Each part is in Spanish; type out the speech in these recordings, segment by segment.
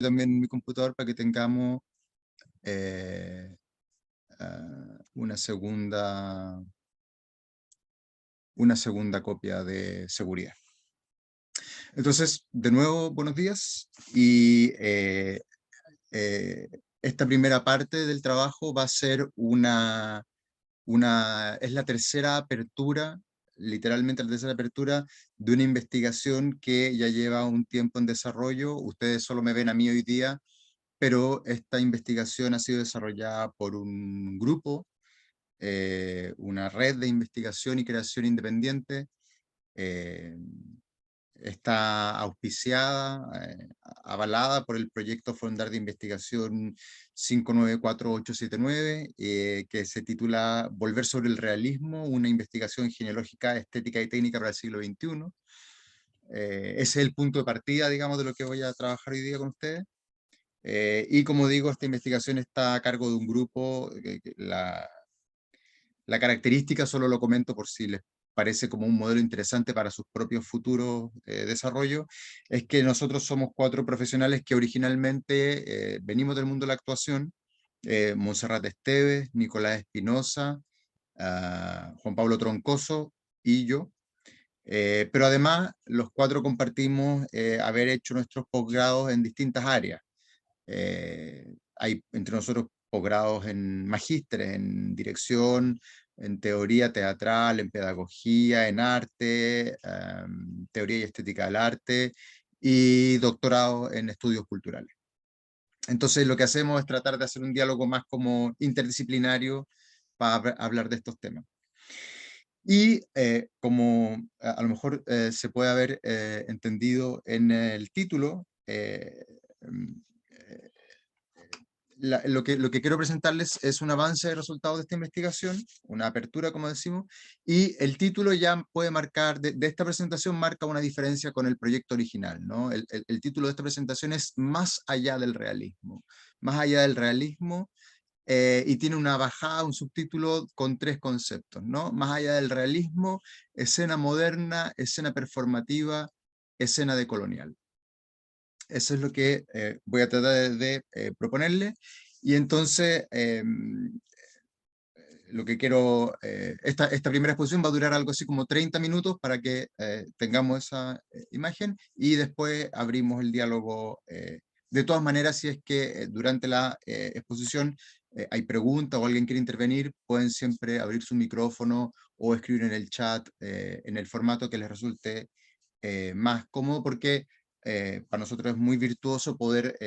también en mi computador para que tengamos una segunda copia de seguridad. Entonces, de nuevo, buenos días. Y esta primera parte del trabajo va a ser es la tercera apertura, literalmente la tercera apertura de una investigación que ya lleva un tiempo en desarrollo. Ustedes solo me ven a mí hoy día, pero esta investigación ha sido desarrollada por un grupo, una red de investigación y creación independiente. Está auspiciada, avalada por el proyecto Fondar de Investigación 594879, que se titula Volver sobre el realismo, una investigación genealógica, estética y técnica para el siglo XXI. Ese es el punto de partida, digamos, de lo que voy a trabajar hoy día con ustedes. Y como digo, esta investigación está a cargo de un grupo. La característica, solo lo comento por si les parece como un modelo interesante para sus propios futuros desarrollos, es que nosotros somos 4 profesionales que originalmente venimos del mundo de la actuación: Montserrat Esteves, Nicolás Espinosa, Juan Pablo Troncoso y yo. Pero además, los 4 compartimos haber hecho nuestros posgrados en distintas áreas. Hay entre nosotros posgrados en magísteres, en dirección, en teoría teatral, en pedagogía, en arte, teoría y estética del arte, y doctorado en estudios culturales. Entonces lo que hacemos es tratar de hacer un diálogo más como interdisciplinario para hablar de estos temas. Y como a lo mejor se puede haber entendido en el título, lo que quiero presentarles es un avance de resultados de esta investigación, una apertura, como decimos, y el título ya puede marcar, de esta presentación marca una diferencia con el proyecto original, ¿no? El título de esta presentación es Más allá del realismo. Más allá del realismo, y tiene una bajada, un subtítulo con 3 conceptos, ¿no? Más allá del realismo, escena moderna, escena performativa, escena decolonial. Eso es lo que voy a tratar de proponerle. Y entonces, lo que quiero, esta primera exposición va a durar algo así como 30 minutos para que tengamos esa imagen, y después abrimos el diálogo. De todas maneras, si es que durante la exposición hay preguntas o alguien quiere intervenir, pueden siempre abrir su micrófono o escribir en el chat en el formato que les resulte más cómodo, porque para nosotros es muy virtuoso poder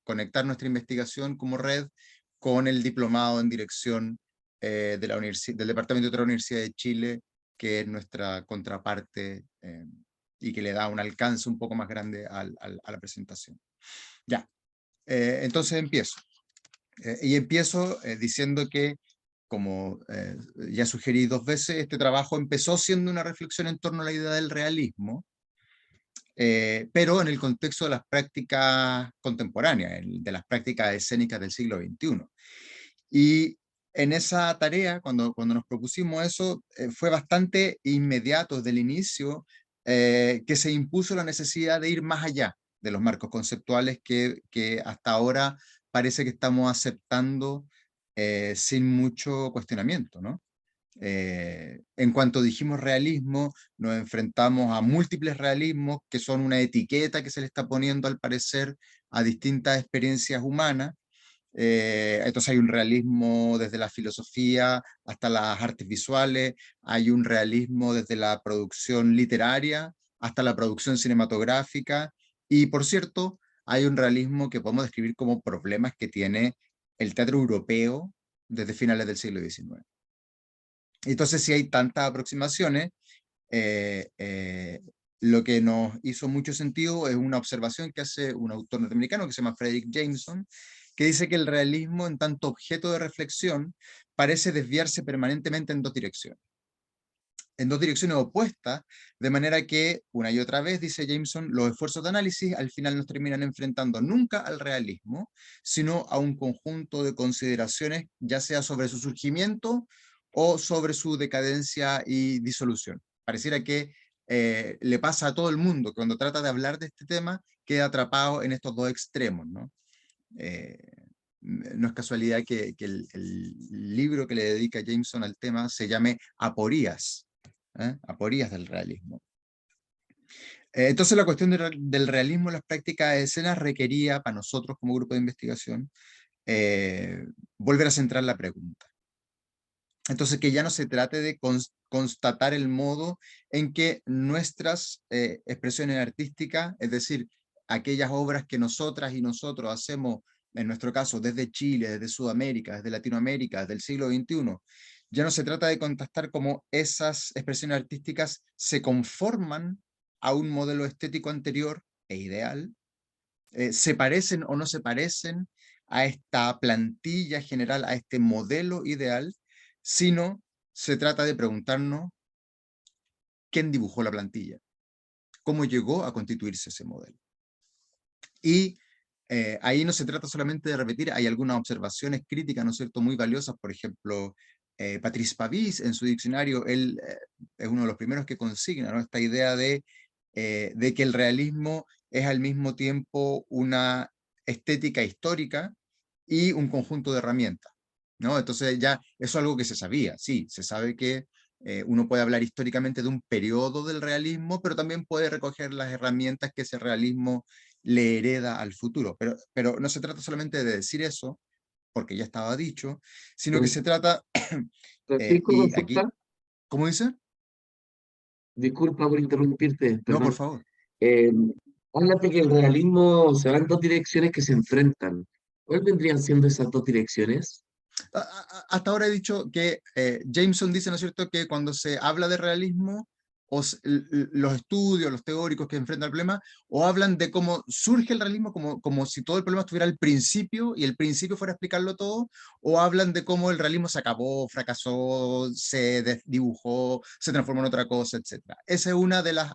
conectar nuestra investigación como red con el diplomado en dirección del Departamento de la Universidad de Chile, que es nuestra contraparte y que le da un alcance un poco más grande a la presentación. Ya, entonces empiezo. Y empiezo diciendo que, como ya sugerí 2 veces, este trabajo empezó siendo una reflexión en torno a la idea del realismo, pero en el contexto de las prácticas contemporáneas, de las prácticas escénicas del siglo XXI. Y en esa tarea, cuando nos propusimos eso, fue bastante inmediato desde el inicio que se impuso la necesidad de ir más allá de los marcos conceptuales que hasta ahora parece que estamos aceptando sin mucho cuestionamiento, ¿no? En cuanto dijimos realismo, nos enfrentamos a múltiples realismos que son una etiqueta que se le está poniendo al parecer a distintas experiencias humanas. Entonces hay un realismo desde la filosofía hasta las artes visuales, hay un realismo desde la producción literaria hasta la producción cinematográfica, y por cierto, hay un realismo que podemos describir como problemas que tiene el teatro europeo desde finales del siglo XIX. Entonces, si hay tantas aproximaciones, lo que nos hizo mucho sentido es una observación que hace un autor norteamericano que se llama Fredric Jameson, que dice que el realismo, en tanto objeto de reflexión, parece desviarse permanentemente en 2 direcciones. En 2 direcciones opuestas, de manera que, una y otra vez, dice Jameson, los esfuerzos de análisis al final nos terminan enfrentando nunca al realismo, sino a un conjunto de consideraciones, ya sea sobre su surgimiento o sobre su decadencia y disolución. Pareciera que le pasa a todo el mundo cuando trata de hablar de este tema, queda atrapado en estos dos extremos, ¿no? No es casualidad que el libro que le dedica Jameson al tema se llame Aporías, Aporías del realismo. Entonces la cuestión del realismo en las prácticas de escenas requería, para nosotros como grupo de investigación, volver a centrar la pregunta. Entonces que ya no se trate de constatar el modo en que nuestras expresiones artísticas, es decir, aquellas obras que nosotras y nosotros hacemos, en nuestro caso desde Chile, desde Sudamérica, desde Latinoamérica, desde el siglo XXI, ya no se trata de contestar cómo esas expresiones artísticas se conforman a un modelo estético anterior e ideal, se parecen o no se parecen a esta plantilla general, a este modelo ideal, sino se trata de preguntarnos quién dibujó la plantilla, cómo llegó a constituirse ese modelo. Y ahí no se trata solamente de repetir, hay algunas observaciones críticas, ¿no es cierto?, muy valiosas. Por ejemplo, Patrice Pavis en su diccionario, él es uno de los primeros que consigna, ¿no?, esta idea de que el realismo es al mismo tiempo una estética histórica y un conjunto de herramientas, ¿no? Entonces ya eso es algo que se sabía, sí, se sabe que uno puede hablar históricamente de un periodo del realismo, pero también puede recoger las herramientas que ese realismo le hereda al futuro. Pero no se trata solamente de decir eso, porque ya estaba dicho, sino que se trata, Francisco, y consulta. aquí, ¿cómo dice? Disculpa por interrumpirte, No, por perdón. favor. Eh, Háblate que el realismo se va en dos direcciones que se enfrentan. ¿Cuáles vendrían siendo esas dos direcciones? Hasta ahora he dicho que Jameson dice, ¿no es cierto?, que cuando se habla de realismo, los estudios, los teóricos que enfrentan el problema, o hablan de cómo surge el realismo, como si todo el problema estuviera al principio, y el principio fuera a explicarlo todo, o hablan de cómo el realismo se acabó, fracasó, se desdibujó, se transformó en otra cosa, etc. Esa es una de las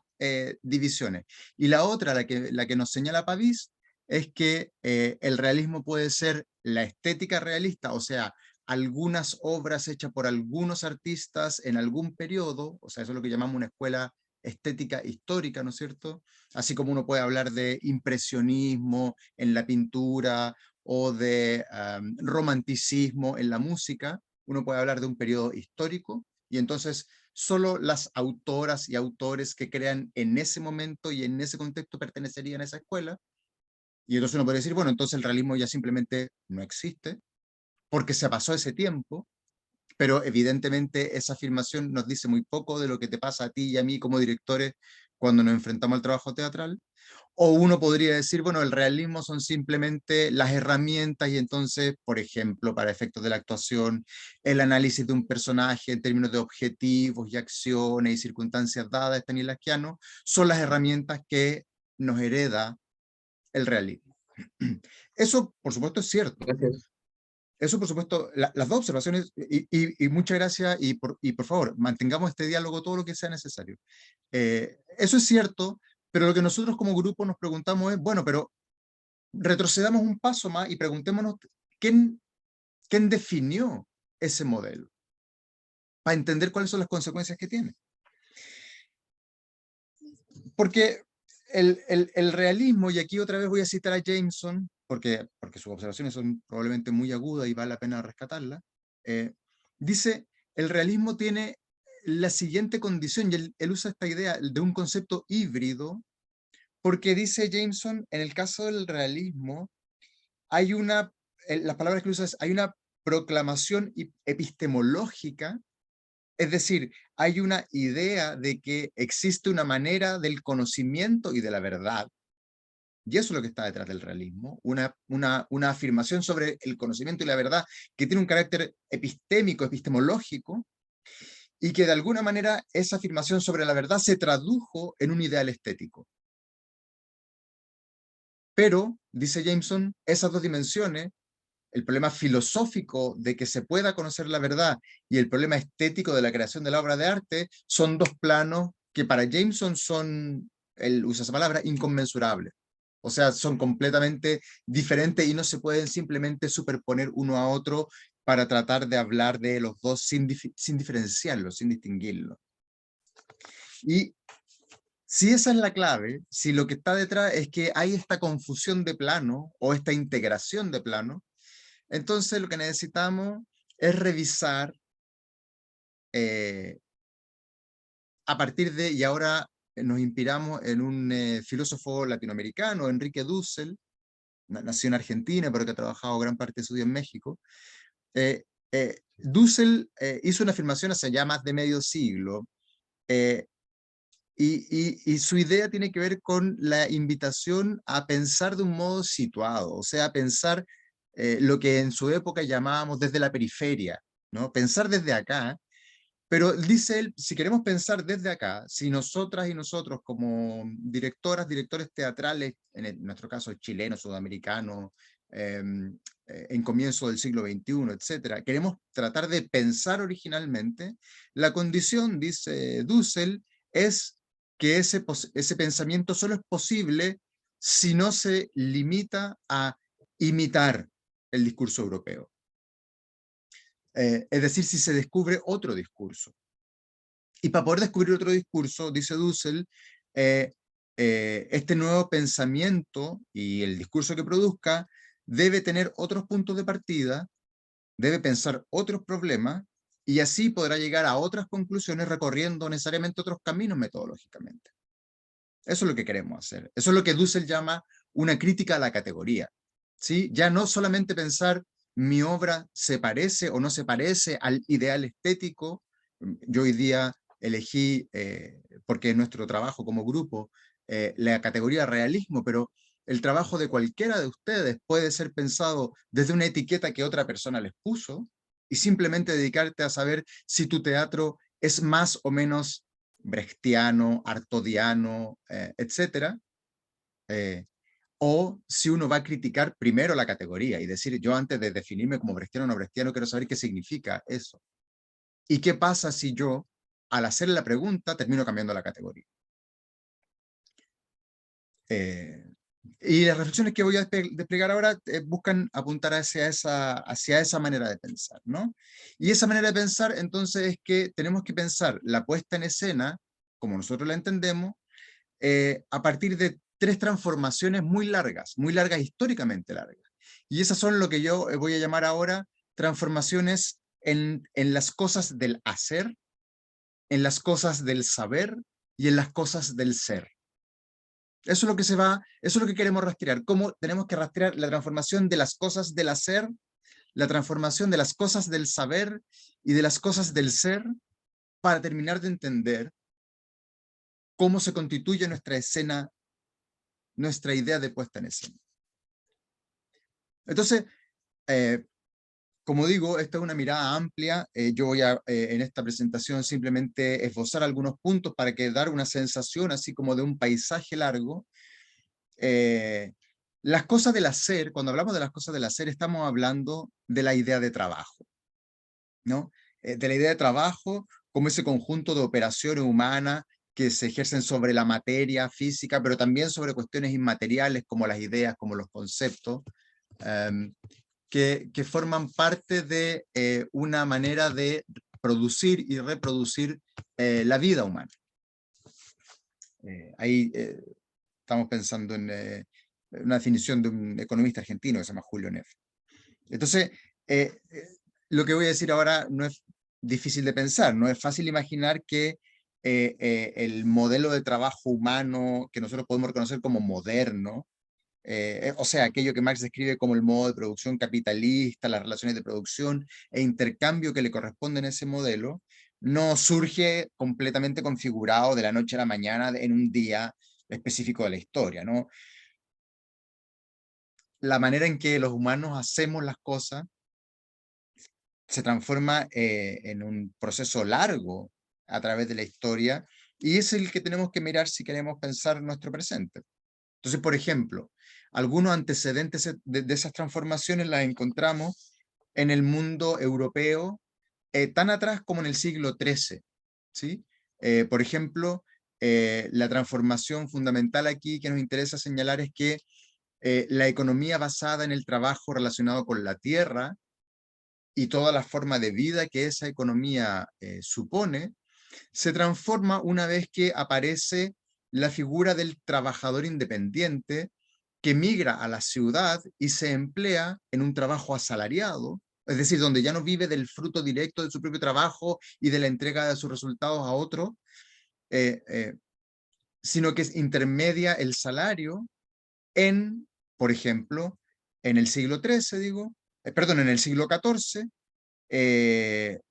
divisiones. Y la otra, la que nos señala Pavís, es que el realismo puede ser la estética realista, o sea, algunas obras hechas por algunos artistas en algún periodo, o sea, eso es lo que llamamos una escuela estética histórica, ¿no es cierto? Así como uno puede hablar de impresionismo en la pintura o de romanticismo en la música, uno puede hablar de un periodo histórico, y entonces solo las autoras y autores que crean en ese momento y en ese contexto pertenecerían a esa escuela. Y entonces uno puede decir, bueno, entonces el realismo ya simplemente no existe, porque se pasó ese tiempo, pero evidentemente esa afirmación nos dice muy poco de lo que te pasa a ti y a mí como directores cuando nos enfrentamos al trabajo teatral. O uno podría decir, bueno, el realismo son simplemente las herramientas y entonces, por ejemplo, para efectos de la actuación, el análisis de un personaje en términos de objetivos y acciones y circunstancias dadas stanislavskianos son las herramientas que nos hereda el realismo. Eso, por supuesto, es cierto. Gracias. Eso, por supuesto, las dos observaciones, y muchas gracias, y por favor, mantengamos este diálogo todo lo que sea necesario. Eso es cierto, pero lo que nosotros como grupo nos preguntamos es, bueno, pero retrocedamos un paso más y preguntémonos quién definió ese modelo, para entender cuáles son las consecuencias que tiene. Porque el realismo, y aquí otra vez voy a citar a Jameson, porque sus observaciones son probablemente muy agudas y vale la pena rescatarlas, dice, el realismo tiene la siguiente condición, y él usa esta idea de un concepto híbrido, porque dice Jameson, en el caso del realismo, hay una, las palabras que usa es, hay una proclamación epistemológica, es decir, hay una idea de que existe una manera del conocimiento y de la verdad, y eso es lo que está detrás del realismo, una afirmación sobre el conocimiento y la verdad que tiene un carácter epistémico, epistemológico, y que de alguna manera esa afirmación sobre la verdad se tradujo en un ideal estético. Pero, dice Jameson, esas dos dimensiones, el problema filosófico de que se pueda conocer la verdad y el problema estético de la creación de la obra de arte, son dos planos que para Jameson son, él usa esa palabra, inconmensurables. O sea, son completamente diferentes y no se pueden simplemente superponer uno a otro para tratar de hablar de los dos sin diferenciarlos, sin distinguirlos. Y Si esa es la clave, si lo que está detrás es que hay esta confusión de plano o esta integración de plano, entonces lo que necesitamos es revisar eh, a partir de, y ahora nos inspiramos en un filósofo latinoamericano, Enrique Dussel, nació en Argentina, pero que ha trabajado gran parte de su vida en México. Dussel hizo una afirmación hace ya más de medio siglo, y su idea tiene que ver con la invitación a pensar de un modo situado, o sea, pensar lo que en su época llamábamos desde la periferia, ¿no? Pensar desde acá, pero dice él, si queremos pensar desde acá, si nosotras y nosotros como directoras, directores teatrales, nuestro caso chilenos, sudamericanos, en comienzo del siglo XXI, etcétera, queremos tratar de pensar originalmente, la condición, dice Dussel, es que ese pensamiento solo es posible si no se limita a imitar el discurso europeo. Es decir, si se descubre otro discurso. Y para poder descubrir otro discurso, dice Dussel, este nuevo pensamiento y el discurso que produzca debe tener otros puntos de partida, debe pensar otros problemas, y así podrá llegar a otras conclusiones recorriendo necesariamente otros caminos metodológicamente. Eso es lo que queremos hacer. Eso es lo que Dussel llama una crítica a la categoría. ¿Sí? Ya no solamente pensar mi obra se parece o no se parece al ideal estético. Yo hoy día elegí, porque es nuestro trabajo como grupo, la categoría realismo, pero el trabajo de cualquiera de ustedes puede ser pensado desde una etiqueta que otra persona les puso y simplemente dedicarte a saber si tu teatro es más o menos brechtiano, artodiano, etcétera, o si uno va a criticar primero la categoría y decir, yo antes de definirme como brechtiano o no brechtiano, quiero saber qué significa eso. ¿Y qué pasa si yo, al hacer la pregunta, termino cambiando la categoría? Y las reflexiones que voy a desplegar ahora buscan apuntar hacia esa manera de pensar, ¿no? Y esa manera de pensar, entonces, es que tenemos que pensar la puesta en escena, como nosotros la entendemos, a partir de tres transformaciones muy largas, históricamente largas. Y esas son lo que yo voy a llamar ahora transformaciones en las cosas del hacer, en las cosas del saber y en las cosas del ser. Eso es lo que eso es lo que queremos rastrear. Cómo tenemos que rastrear la transformación de las cosas del hacer, la transformación de las cosas del saber y de las cosas del ser, para terminar de entender cómo se constituye nuestra escena, nuestra idea de puesta en escena. Entonces, como digo, esta es una mirada amplia. Yo voy a, en esta presentación, simplemente esbozar algunos puntos para que dar una sensación así como de un paisaje largo. Las cosas del hacer, cuando hablamos de las cosas del hacer, estamos hablando de la idea de trabajo, ¿no? De la idea de trabajo como ese conjunto de operaciones humanas que se ejercen sobre la materia física, pero también sobre cuestiones inmateriales como las ideas, como los conceptos, que forman parte de una manera de producir y reproducir la vida humana. Ahí estamos pensando en una definición de un economista argentino que se llama Julio Neff. Entonces, lo que voy a decir ahora no es difícil de pensar, no es fácil imaginar que el modelo de trabajo humano que nosotros podemos reconocer como moderno, o sea, aquello que Marx describe como el modo de producción capitalista, las relaciones de producción e intercambio que le corresponden a ese modelo, no surge completamente configurado de la noche a la mañana en un día específico de la historia, ¿no? La manera en que los humanos hacemos las cosas se transforma en un proceso largo a través de la historia, y es el que tenemos que mirar si queremos pensar nuestro presente. Entonces, por ejemplo, algunos antecedentes de esas transformaciones las encontramos en el mundo europeo, tan atrás como en el siglo XIII, ¿sí? Por ejemplo, la transformación fundamental aquí que nos interesa señalar es que la economía basada en el trabajo relacionado con la tierra y toda la forma de vida que esa economía supone, se transforma una vez que aparece la figura del trabajador independiente que migra a la ciudad y se emplea en un trabajo asalariado, es decir, donde ya no vive del fruto directo de su propio trabajo y de la entrega de sus resultados a otro, sino que intermedia el salario en, por ejemplo, en el siglo XIII, perdón, en el siglo XIV, en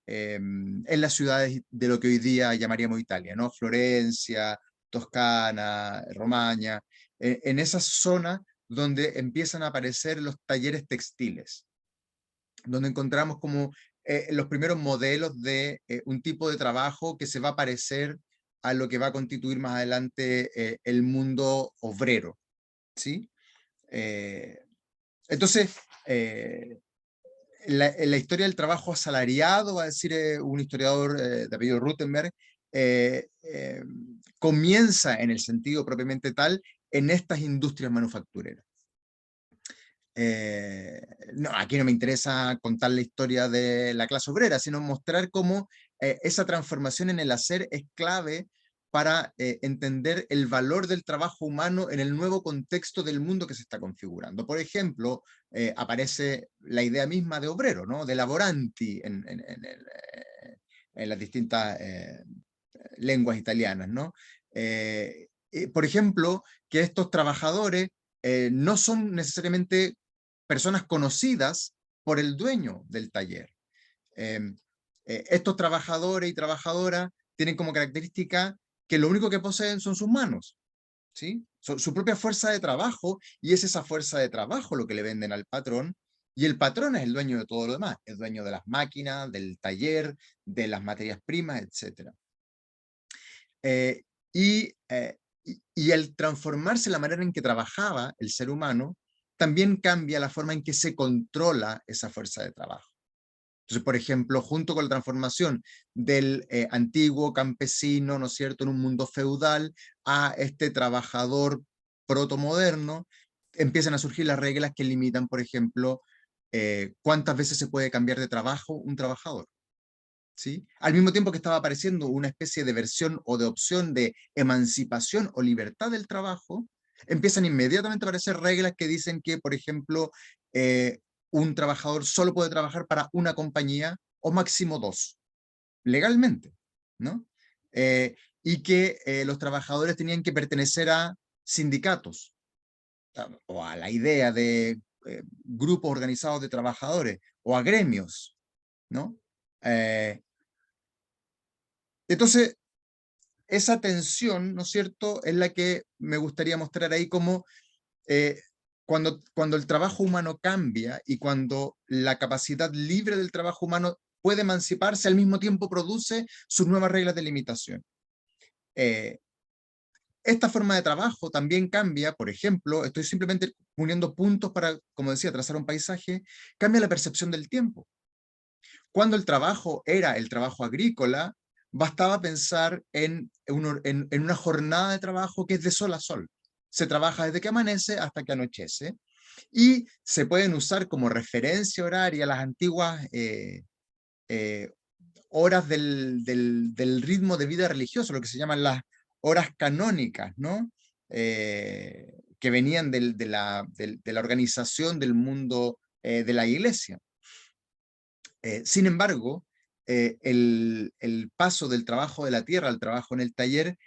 las ciudades de lo que hoy día llamaríamos Italia, ¿no? Florencia, Toscana, Romaña, en esas zonas donde empiezan a aparecer los talleres textiles, donde encontramos como los primeros modelos de un tipo de trabajo que se va a parecer a lo que va a constituir más adelante el mundo obrero, ¿sí? Entonces, en la historia del trabajo asalariado, va a decir un historiador de apellido Rutenberg, comienza en el sentido propiamente tal en estas industrias manufactureras. No, aquí no me interesa contar la historia de la clase obrera, sino mostrar cómo esa transformación en el hacer es clave para entender el valor del trabajo humano en el nuevo contexto del mundo que se está configurando. Por ejemplo, aparece la idea misma de obrero, ¿no? De laboranti en las distintas lenguas italianas, ¿no? Por ejemplo, que estos trabajadores no son necesariamente personas conocidas por el dueño del taller. Estos trabajadores y trabajadoras tienen como característica que lo único que poseen son sus manos, ¿sí? Su propia fuerza de trabajo, y es esa fuerza de trabajo lo que le venden al patrón, y el patrón es el dueño de todo lo demás, es dueño de las máquinas, del taller, de las materias primas, etc. Y, y al transformarse la manera en que trabajaba el ser humano, también cambia la forma en que se controla esa fuerza de trabajo. Entonces, por ejemplo, junto con la transformación del antiguo campesino, ¿no es cierto?, en un mundo feudal, a este trabajador protomoderno, empiezan a surgir las reglas que limitan, por ejemplo, cuántas veces se puede cambiar de trabajo un trabajador, ¿sí? Al mismo tiempo que estaba apareciendo una especie de versión o de opción de emancipación o libertad del trabajo, empiezan inmediatamente a aparecer reglas que dicen que, por ejemplo, un trabajador solo puede trabajar para una compañía o máximo dos, legalmente, ¿no? Y que los trabajadores tenían que pertenecer a sindicatos o a la idea de grupos organizados de trabajadores o a gremios, ¿no? Entonces, esa tensión, ¿no es cierto?, es la que me gustaría mostrar ahí como eh, cuando el trabajo humano cambia y cuando la capacidad libre del trabajo humano puede emanciparse, al mismo tiempo produce sus nuevas reglas de limitación. Esta forma de trabajo también cambia, por ejemplo, estoy simplemente uniendo puntos para, como decía, trazar un paisaje, cambia la percepción del tiempo. Cuando el trabajo era el trabajo agrícola, bastaba pensar en una jornada de trabajo que es de sol a sol. Se trabaja desde que amanece hasta que anochece, y se pueden usar como referencia horaria las antiguas eh, horas del ritmo de vida religioso, lo que se llaman las horas canónicas, ¿no? Que venían de la organización del mundo de la iglesia. Sin embargo, el paso del trabajo de la tierra al trabajo en el taller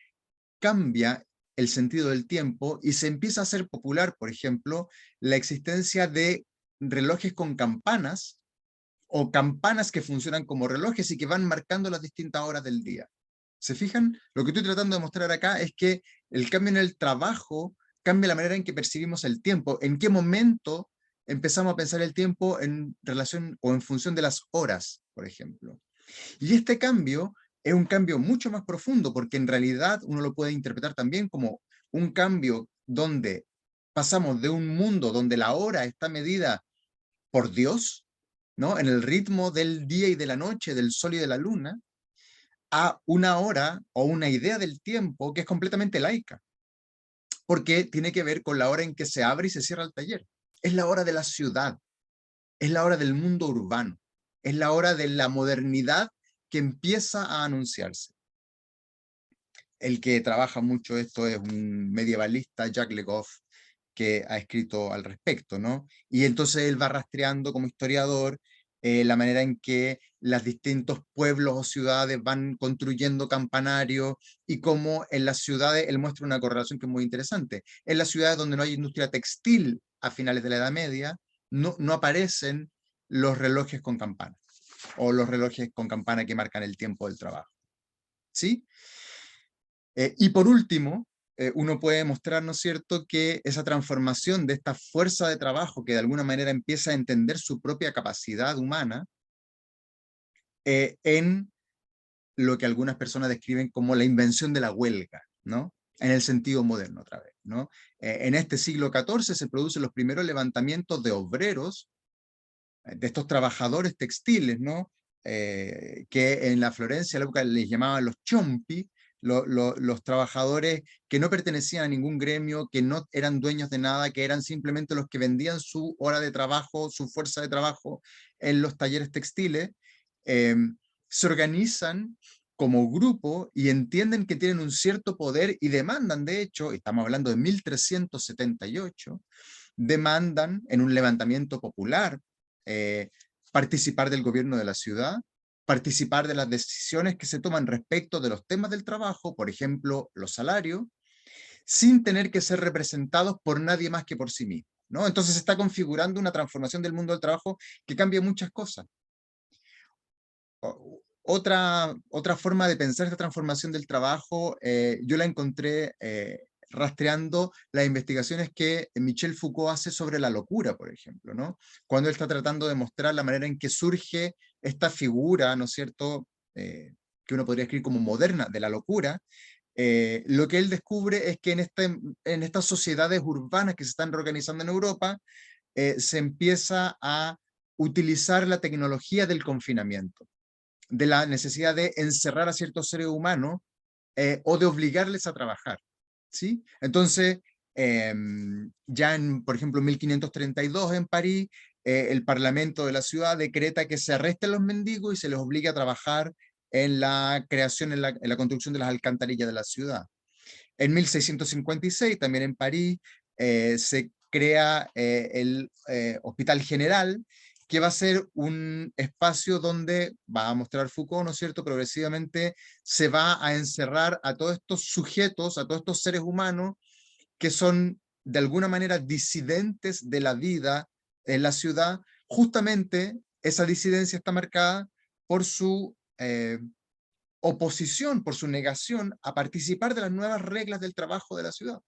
cambia el sentido del tiempo y se empieza a hacer popular, por ejemplo, la existencia de relojes con campanas o campanas que funcionan como relojes y que van marcando las distintas horas del día. ¿Se fijan? Lo que estoy tratando de mostrar acá es que el cambio en el trabajo cambia la manera en que percibimos el tiempo. ¿En qué momento empezamos a pensar el tiempo en relación o en función de las horas, por ejemplo? Y este cambio es un cambio mucho más profundo, porque en realidad uno lo puede interpretar también como un cambio donde pasamos de un mundo donde la hora está medida por Dios, ¿no?, en el ritmo del día y de la noche, del sol y de la luna, a una hora o una idea del tiempo que es completamente laica, porque tiene que ver con la hora en que se abre y se cierra el taller. Es la hora de la ciudad, es la hora del mundo urbano, es la hora de la modernidad que empieza a anunciarse. El que trabaja mucho esto es un medievalista, Jacques Le Goff, que ha escrito al respecto, ¿no? Y entonces él va rastreando como historiador la manera en que los distintos pueblos o ciudades van construyendo campanarios y cómo en las ciudades, él muestra una correlación que es muy interesante. En las ciudades donde no hay industria textil a finales de la Edad Media, no aparecen los relojes con campana o los relojes con campana que marcan el tiempo del trabajo. ¿Sí? Y por último, uno puede mostrar, ¿no es cierto?, que esa transformación de esta fuerza de trabajo que de alguna manera empieza a entender su propia capacidad humana en lo que algunas personas describen como la invención de la huelga, ¿no? En el sentido moderno otra vez, ¿no? En este siglo XIV se producen los primeros levantamientos de obreros, de estos trabajadores textiles, ¿no? Que en la Florencia, a la época, les llamaban los chompi, los trabajadores que no pertenecían a ningún gremio, que no eran dueños de nada, que eran simplemente los que vendían su hora de trabajo, su fuerza de trabajo en los talleres textiles, eh, se organizan como grupo y entienden que tienen un cierto poder y demandan, de hecho, estamos hablando de 1378, demandan en un levantamiento popular eh, participar del gobierno de la ciudad, participar de las decisiones que se toman respecto de los temas del trabajo, por ejemplo, los salarios, sin tener que ser representados por nadie más que por sí mismo, ¿no? Entonces se está configurando una transformación del mundo del trabajo que cambia muchas cosas. Otra forma de pensar esta transformación del trabajo, yo la encontré rastreando las investigaciones que Michel Foucault hace sobre la locura, por ejemplo, ¿no? Cuando él está tratando de mostrar la manera en que surge esta figura, ¿no es cierto?, que uno podría escribir como moderna, de la locura, lo que él descubre es que en estas sociedades urbanas que se están reorganizando en Europa, se empieza a utilizar la tecnología del confinamiento, de la necesidad de encerrar a ciertos seres humanos o de obligarles a trabajar, ¿sí? Entonces, ya en, por ejemplo, 1532 en París, el Parlamento de la ciudad decreta que se arresten los mendigos y se les obliga a trabajar en la creación, en la construcción de las alcantarillas de la ciudad. En 1656, también en París, se crea el Hospital General, que va a ser un espacio donde, va a mostrar Foucault, ¿no es cierto?, progresivamente se va a encerrar a todos estos sujetos, a todos estos seres humanos que son de alguna manera disidentes de la vida en la ciudad. Justamente esa disidencia está marcada por su oposición, por su negación a participar de las nuevas reglas del trabajo de la ciudad.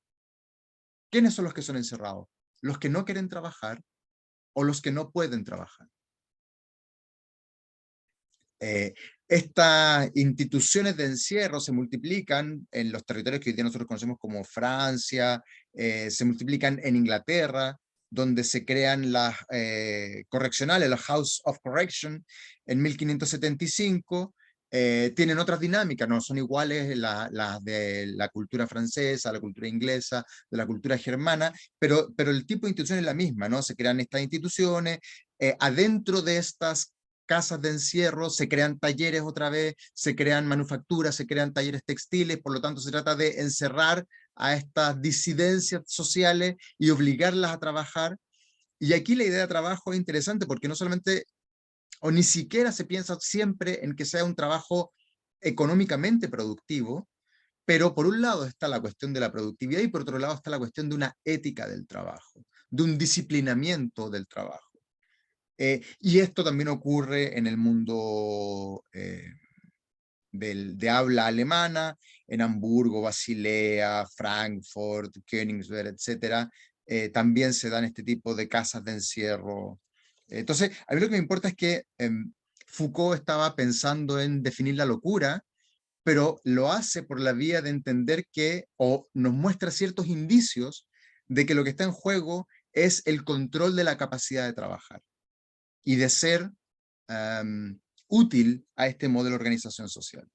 ¿Quiénes son los que son encerrados? Los que no quieren trabajar o los que no pueden trabajar. Estas instituciones de encierro se multiplican en los territorios que hoy día nosotros conocemos como Francia, se multiplican en Inglaterra, donde se crean las correccionales, los House of Correction, en 1575, tienen otras dinámicas, no son iguales las de la cultura francesa, la cultura inglesa, de la cultura germana, pero el tipo de institución es la misma, ¿no? Se crean estas instituciones, adentro de estas casas de encierro, se crean talleres otra vez, se crean manufacturas, se crean talleres textiles, por lo tanto se trata de encerrar a estas disidencias sociales y obligarlas a trabajar. Y aquí la idea de trabajo es interesante porque no solamente, o ni siquiera se piensa siempre en que sea un trabajo económicamente productivo, pero por un lado está la cuestión de la productividad y por otro lado está la cuestión de una ética del trabajo, de un disciplinamiento del trabajo. Y esto también ocurre en el mundo de habla alemana, en Hamburgo, Basilea, Frankfurt, Königsberg, etc. También se dan este tipo de casas de encierro. Entonces, a mí lo que me importa es que Foucault estaba pensando en definir la locura, pero lo hace por la vía de entender que, o nos muestra ciertos indicios de que lo que está en juego es el control de la capacidad de trabajar y de ser útil a este modelo de organización social.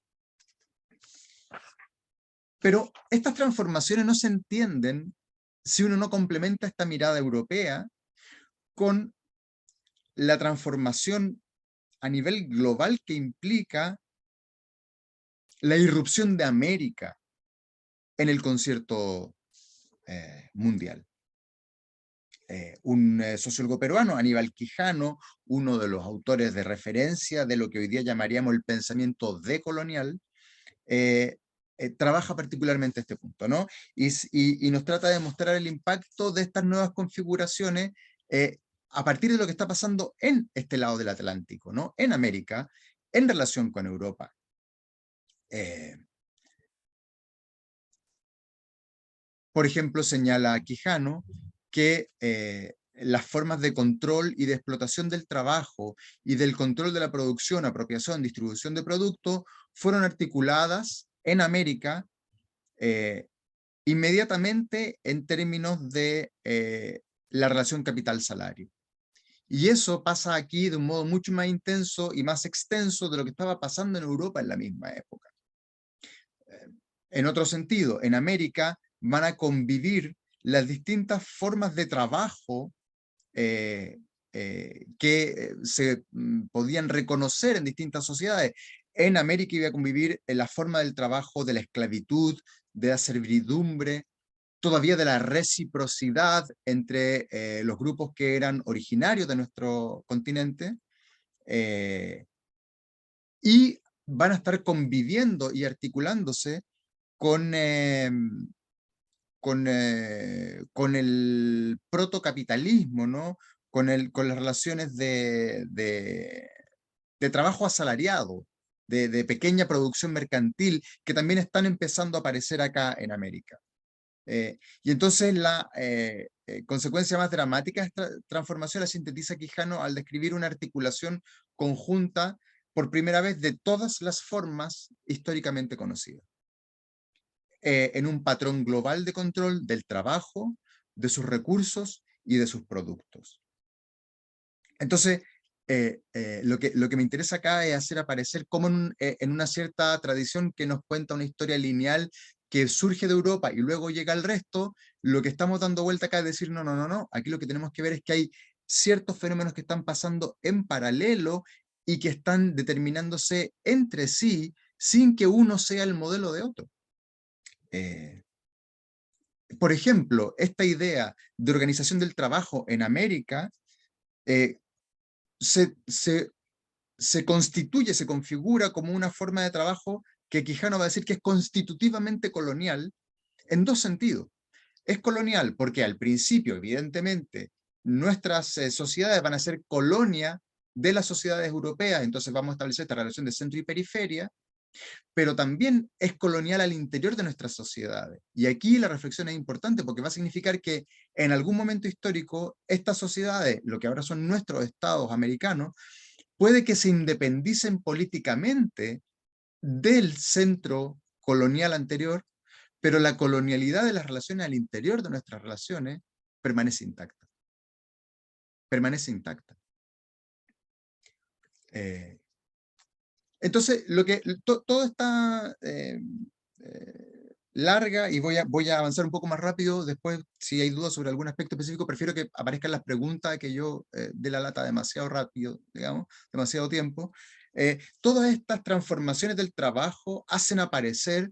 Pero estas transformaciones no se entienden si uno no complementa esta mirada europea con la transformación a nivel global que implica la irrupción de América en el concierto mundial. Un sociólogo peruano, Aníbal Quijano, uno de los autores de referencia de lo que hoy día llamaríamos el pensamiento decolonial, trabaja particularmente este punto, ¿no? Y nos trata de mostrar el impacto de estas nuevas configuraciones a partir de lo que está pasando en este lado del Atlántico, ¿no? En América, en relación con Europa. Por ejemplo, señala Quijano que las formas de control y de explotación del trabajo y del control de la producción, apropiación, distribución de productos fueron articuladas en América inmediatamente en términos de la relación capital-salario. Y eso pasa aquí de un modo mucho más intenso y más extenso de lo que estaba pasando en Europa en la misma época. En otro sentido, en América van a convivir las distintas formas de trabajo que se podían reconocer en distintas sociedades. En América iba a convivir en la forma del trabajo, de la esclavitud, de la servidumbre, todavía de la reciprocidad entre los grupos que eran originarios de nuestro continente, y van a estar conviviendo y articulándose con con el protocapitalismo, ¿no? Con las relaciones de trabajo asalariado, de pequeña producción mercantil, que también están empezando a aparecer acá en América. Y entonces la consecuencia más dramática de esta transformación la sintetiza Quijano al describir una articulación conjunta por primera vez de todas las formas históricamente conocidas. En un patrón global de control del trabajo, de sus recursos y de sus productos. Entonces, lo que me interesa acá es hacer aparecer como en una cierta tradición que nos cuenta una historia lineal que surge de Europa y luego llega al resto, lo que estamos dando vuelta acá es decir, no, no, no, no, aquí lo que tenemos que ver es que hay ciertos fenómenos que están pasando en paralelo y que están determinándose entre sí sin que uno sea el modelo de otro. Por ejemplo, esta idea de organización del trabajo en América se constituye, se configura como una forma de trabajo que Quijano va a decir que es constitutivamente colonial en dos sentidos. Es colonial porque al principio, evidentemente, nuestras sociedades van a ser colonia de las sociedades europeas, entonces vamos a establecer esta relación de centro y periferia, pero también es colonial al interior de nuestras sociedades. Y aquí la reflexión es importante porque va a significar que en algún momento histórico estas sociedades, lo que ahora son nuestros estados americanos, puede que se independicen políticamente del centro colonial anterior, pero la colonialidad de las relaciones al interior de nuestras relaciones permanece intacta. Permanece intacta. Entonces, todo está larga y voy a avanzar un poco más rápido. Después, si hay dudas sobre algún aspecto específico, prefiero que aparezcan las preguntas, que yo dé la lata demasiado rápido, digamos, demasiado tiempo. Todas estas transformaciones del trabajo hacen aparecer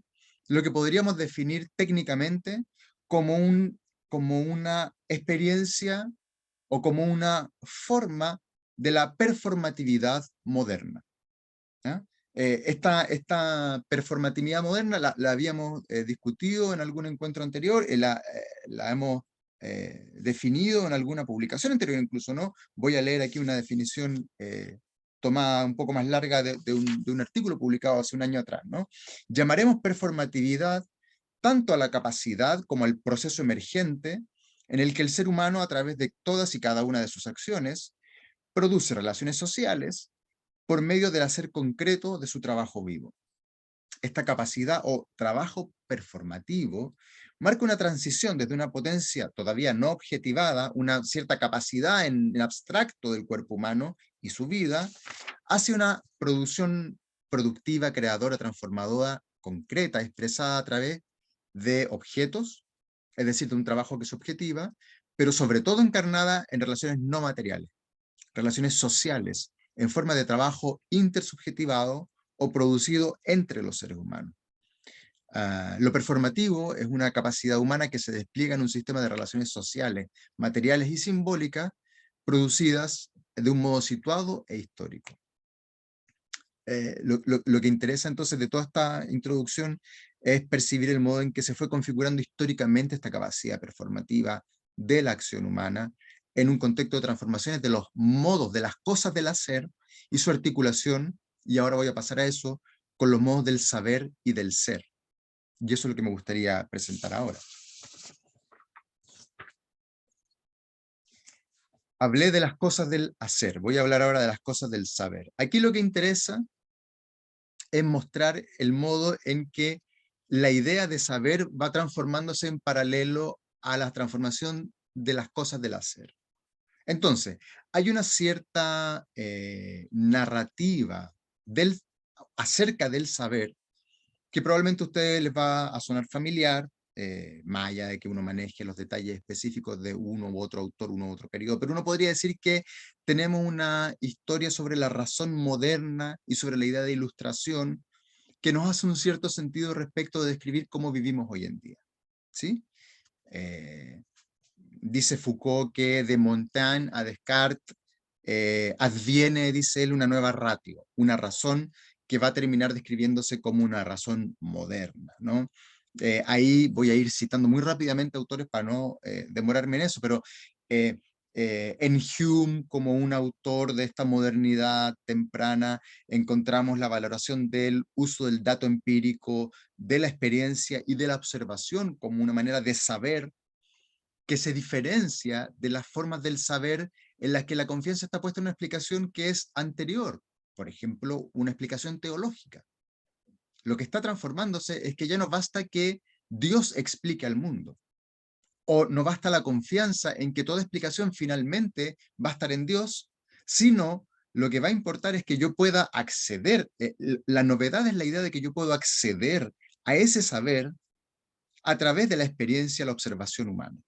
lo que podríamos definir técnicamente como una experiencia o como una forma de la performatividad moderna. ¿Ya? Esta performatividad moderna la habíamos discutido en algún encuentro anterior, la hemos definido en alguna publicación anterior incluso, ¿no? Voy a leer aquí una definición tomada un poco más larga de un artículo publicado hace un año atrás, ¿no? Llamaremos performatividad tanto a la capacidad como al proceso emergente en el que el ser humano, a través de todas y cada una de sus acciones, produce relaciones sociales por medio del hacer concreto de su trabajo vivo. Esta capacidad o trabajo performativo marca una transición desde una potencia todavía no objetivada, una cierta capacidad en abstracto del cuerpo humano y su vida, hacia una producción productiva, creadora, transformadora, concreta, expresada a través de objetos, es decir, de un trabajo que se objetiva, pero sobre todo encarnada en relaciones no materiales, relaciones sociales, en forma de trabajo intersubjetivado o producido entre los seres humanos. Lo performativo es una capacidad humana que se despliega en un sistema de relaciones sociales, materiales y simbólicas producidas de un modo situado e histórico. Lo que interesa entonces de toda esta introducción es percibir el modo en que se fue configurando históricamente esta capacidad performativa de la acción humana en un contexto de transformaciones de los modos de las cosas del hacer y su articulación, y ahora voy a pasar a eso, con los modos del saber y del ser. Y eso es lo que me gustaría presentar ahora. Hablé de las cosas del hacer, voy a hablar ahora de las cosas del saber. Aquí lo que interesa es mostrar el modo en que la idea de saber va transformándose en paralelo a la transformación de las cosas del hacer. Entonces, hay una cierta narrativa acerca del saber que probablemente a ustedes les va a sonar familiar, más allá de que uno maneje los detalles específicos de uno u otro autor, uno u otro periodo, pero uno podría decir que tenemos una historia sobre la razón moderna y sobre la idea de ilustración que nos hace un cierto sentido respecto de describir cómo vivimos hoy en día. ¿Sí? Dice Foucault que de Montaigne a Descartes adviene, dice él, una nueva ratio, una razón que va a terminar describiéndose como una razón moderna, ¿no? Ahí voy a ir citando muy rápidamente autores para no demorarme en eso, pero en Hume, como un autor de esta modernidad temprana, encontramos la valoración del uso del dato empírico, de la experiencia y de la observación como una manera de saber que se diferencia de las formas del saber en las que la confianza está puesta en una explicación que es anterior, por ejemplo, una explicación teológica. Lo que está transformándose es que ya no basta que Dios explique al mundo, o no basta la confianza en que toda explicación finalmente va a estar en Dios, sino lo que va a importar es que yo pueda acceder, la novedad es la idea de que yo puedo acceder a ese saber a través de la experiencia, la observación humana.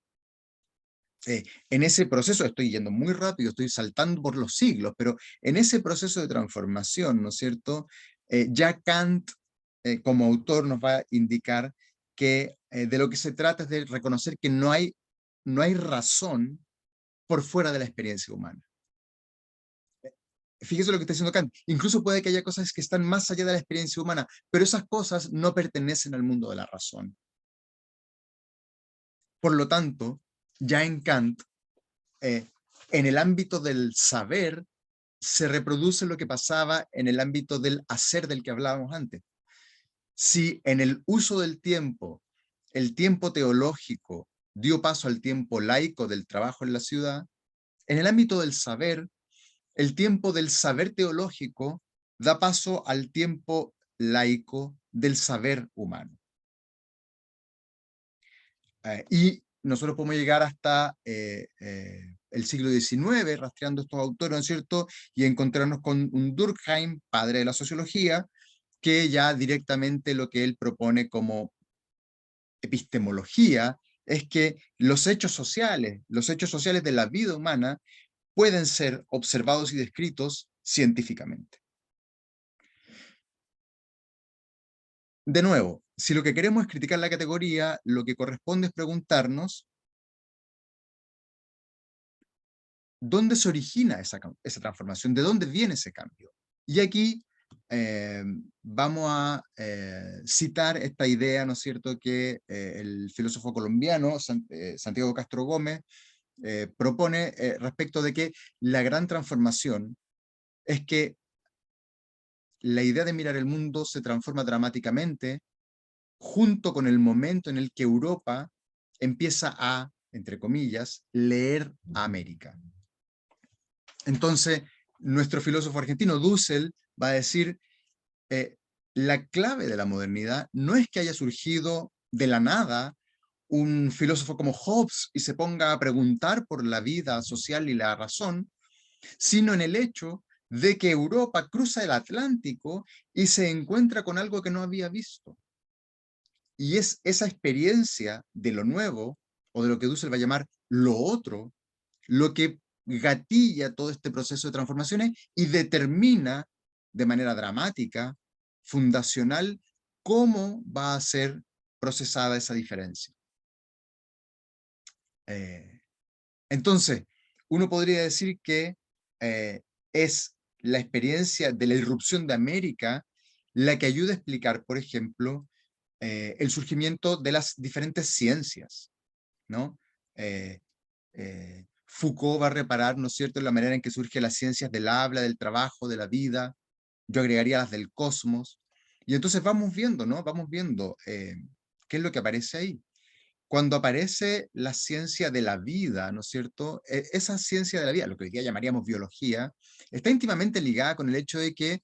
En ese proceso, estoy yendo muy rápido, estoy saltando por los siglos, pero en ese proceso de transformación, ¿no es cierto? Ya Kant, como autor, nos va a indicar que de lo que se trata es de reconocer que no hay razón por fuera de la experiencia humana. Fíjese lo que está diciendo Kant. Incluso puede que haya cosas que están más allá de la experiencia humana, pero esas cosas no pertenecen al mundo de la razón. Por lo tanto, ya en Kant, en el ámbito del saber, se reproduce lo que pasaba en el ámbito del hacer del que hablábamos antes. Si en el uso del tiempo, el tiempo teológico dio paso al tiempo laico del trabajo en la ciudad, en el ámbito del saber, el tiempo del saber teológico da paso al tiempo laico del saber humano. Y nosotros podemos llegar hasta el siglo XIX, rastreando estos autores, ¿no es cierto?, y encontrarnos con un Durkheim, padre de la sociología, que ya directamente lo que él propone como epistemología es que los hechos sociales de la vida humana, pueden ser observados y descritos científicamente. De nuevo, si lo que queremos es criticar la categoría, lo que corresponde es preguntarnos ¿dónde se origina esa transformación? ¿De dónde viene ese cambio? Y aquí vamos a citar esta idea, ¿no es cierto?, que el filósofo colombiano Santiago Castro Gómez propone respecto de que la gran transformación es que la idea de mirar el mundo se transforma dramáticamente junto con el momento en el que Europa empieza a, entre comillas, leer a América. Entonces, nuestro filósofo argentino Dussel va a decir, la clave de la modernidad no es que haya surgido de la nada un filósofo como Hobbes y se ponga a preguntar por la vida social y la razón, sino en el hecho de que Europa cruza el Atlántico y se encuentra con algo que no había visto. Y es esa experiencia de lo nuevo, o de lo que Dussel va a llamar lo otro, lo que gatilla todo este proceso de transformaciones y determina de manera dramática, fundacional, cómo va a ser procesada esa diferencia. Entonces, uno podría decir que es la experiencia de la irrupción de América la que ayuda a explicar, por ejemplo, el surgimiento de las diferentes ciencias, ¿no? Foucault va a reparar, ¿no es cierto?, en la manera en que surgen las ciencias del habla, del trabajo, de la vida. Yo agregaría las del cosmos. Y entonces vamos viendo, ¿no? Vamos viendo qué es lo que aparece ahí. Cuando aparece la ciencia de la vida, ¿no es cierto? Esa ciencia de la vida, lo que hoy día llamaríamos biología, está íntimamente ligada con el hecho de que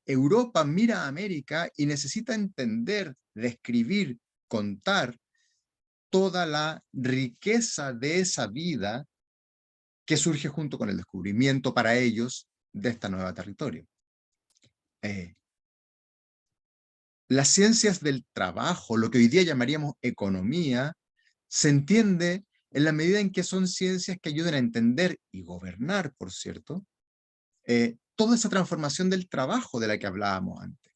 Europa mira a América y necesita entender, describir, contar toda la riqueza de esa vida que surge junto con el descubrimiento para ellos de esta nueva territorio. Las ciencias del trabajo, lo que hoy día llamaríamos economía, se entiende en la medida en que son ciencias que ayudan a entender y gobernar, por cierto, toda esa transformación del trabajo de la que hablábamos antes,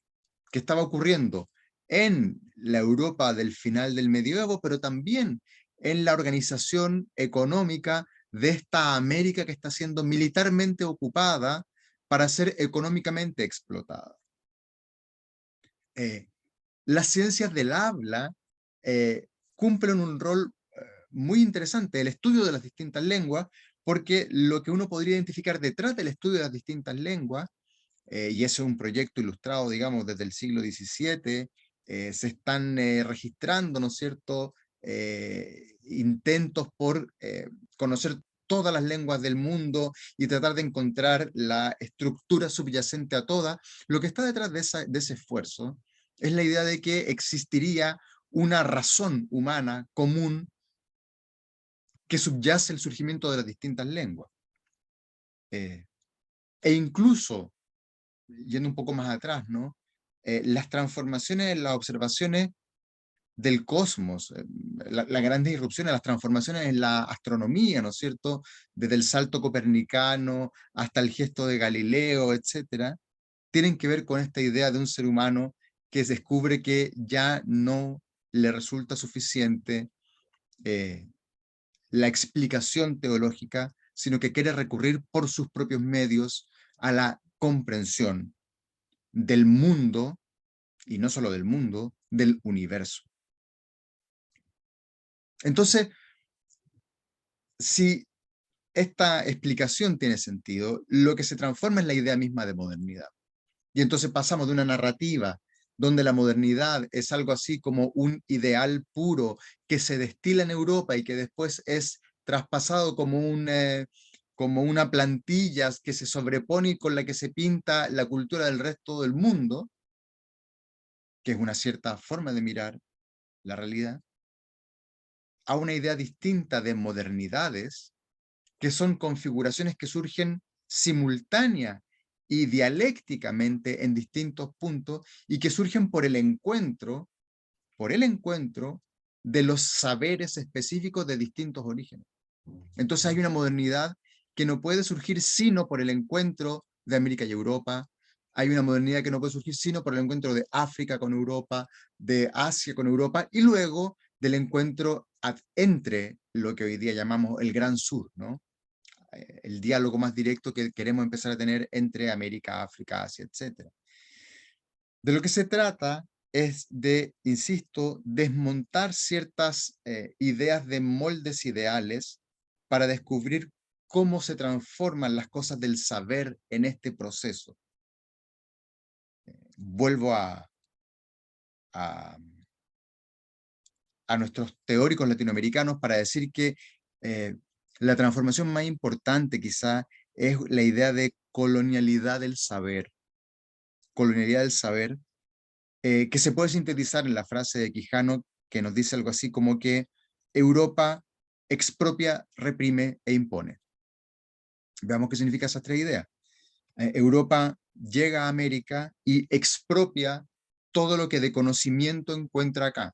que estaba ocurriendo en la Europa del final del medioevo, pero también en la organización económica de esta América que está siendo militarmente ocupada para ser económicamente explotada. Las ciencias del habla cumplen un rol muy interesante, el estudio de las distintas lenguas, porque lo que uno podría identificar detrás del estudio de las distintas lenguas, y ese es un proyecto ilustrado, digamos, desde el siglo XVII, se están registrando, ¿no es cierto?, intentos por conocer todas las lenguas del mundo y tratar de encontrar la estructura subyacente a todas. Lo que está detrás de ese esfuerzo es la idea de que existiría una razón humana común que subyace el surgimiento de las distintas lenguas. E incluso, yendo un poco más atrás, ¿no? Las transformaciones en las observaciones del cosmos, las grandes irrupciones, las transformaciones en la astronomía, ¿no es cierto? Desde el salto copernicano hasta el gesto de Galileo, etcétera, tienen que ver con esta idea de un ser humano que descubre que ya no le resulta suficiente la explicación teológica, sino que quiere recurrir por sus propios medios a la comprensión del mundo, y no solo del mundo, del universo. Entonces, si esta explicación tiene sentido, lo que se transforma es la idea misma de modernidad. Y entonces pasamos de una narrativa donde la modernidad es algo así como un ideal puro que se destila en Europa y que después es traspasado como una plantilla que se sobrepone y con la que se pinta la cultura del resto del mundo, que es una cierta forma de mirar la realidad, a una idea distinta de modernidades, que son configuraciones que surgen simultánea y dialécticamente en distintos puntos y que surgen por el encuentro de los saberes específicos de distintos orígenes. Entonces hay una modernidad que no puede surgir sino por el encuentro de América y Europa. Hay una modernidad que no puede surgir sino por el encuentro de África con Europa, de Asia con Europa, y luego del encuentro entre lo que hoy día llamamos el Gran Sur, ¿no? El diálogo más directo que queremos empezar a tener entre América, África, Asia, etc. De lo que se trata es de, insisto, desmontar ciertas ideas de moldes ideales para descubrir cómo se transforman las cosas del saber en este proceso. Vuelvo a, a nuestros teóricos latinoamericanos para decir que la transformación más importante quizá es la idea de colonialidad del saber. Colonialidad del saber, que se puede sintetizar en la frase de Quijano, que nos dice algo así como que Europa expropia, reprime e impone. Veamos qué significa esas tres ideas. Europa llega a América y expropia todo lo que de conocimiento encuentra acá.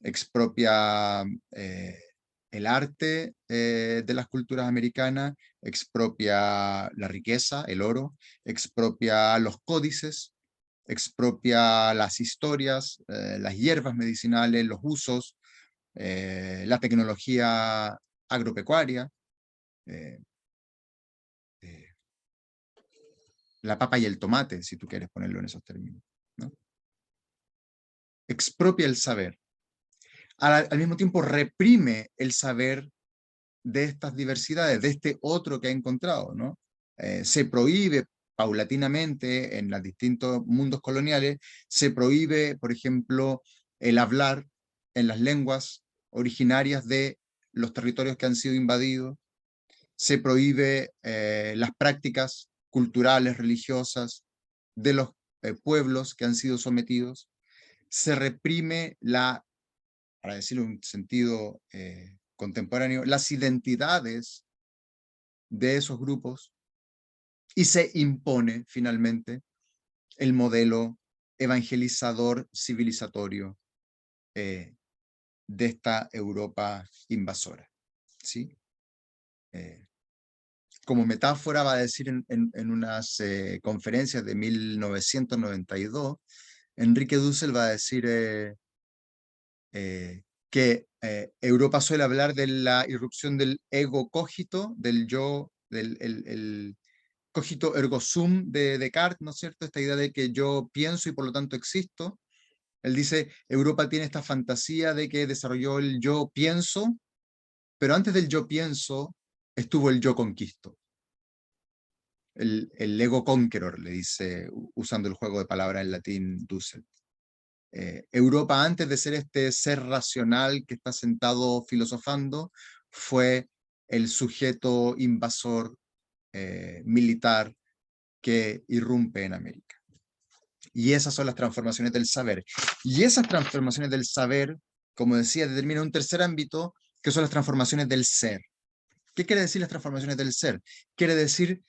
Expropia el arte de las culturas americanas, expropia la riqueza, el oro, expropia los códices, expropia las historias, las hierbas medicinales, los usos, la tecnología agropecuaria, eh, eh, la papa y el tomate, si tú quieres ponerlo en esos términos, ¿no? Expropia el saber. Al mismo tiempo reprime el saber de estas diversidades, de este otro que ha encontrado, ¿no? Se prohíbe paulatinamente en los distintos mundos coloniales, se prohíbe, por ejemplo, el hablar en las lenguas originarias de los territorios que han sido invadidos, se prohíbe las prácticas culturales, religiosas de los pueblos que han sido sometidos, se reprime para decirlo en un sentido contemporáneo, las identidades de esos grupos y se impone finalmente el modelo evangelizador civilizatorio de esta Europa invasora, ¿sí? Como metáfora va a decir en unas conferencias de 1992, Enrique Dussel va a decir que Europa suele hablar de la irrupción del ego cogito, del yo, el cogito ergo sum de Descartes, ¿no es cierto? Esta idea de que yo pienso y por lo tanto existo. Él dice, Europa tiene esta fantasía de que desarrolló el yo pienso, pero antes del yo pienso estuvo el yo conquisto. El ego conqueror, le dice, usando el juego de palabras en latín Dussel. Europa, antes de ser este ser racional que está sentado filosofando, fue el sujeto invasor militar que irrumpe en América. Y esas son las transformaciones del saber. Y esas transformaciones del saber, como decía, determinan un tercer ámbito, que son las transformaciones del ser. ¿Qué quiere decir las transformaciones del ser? Quiere decir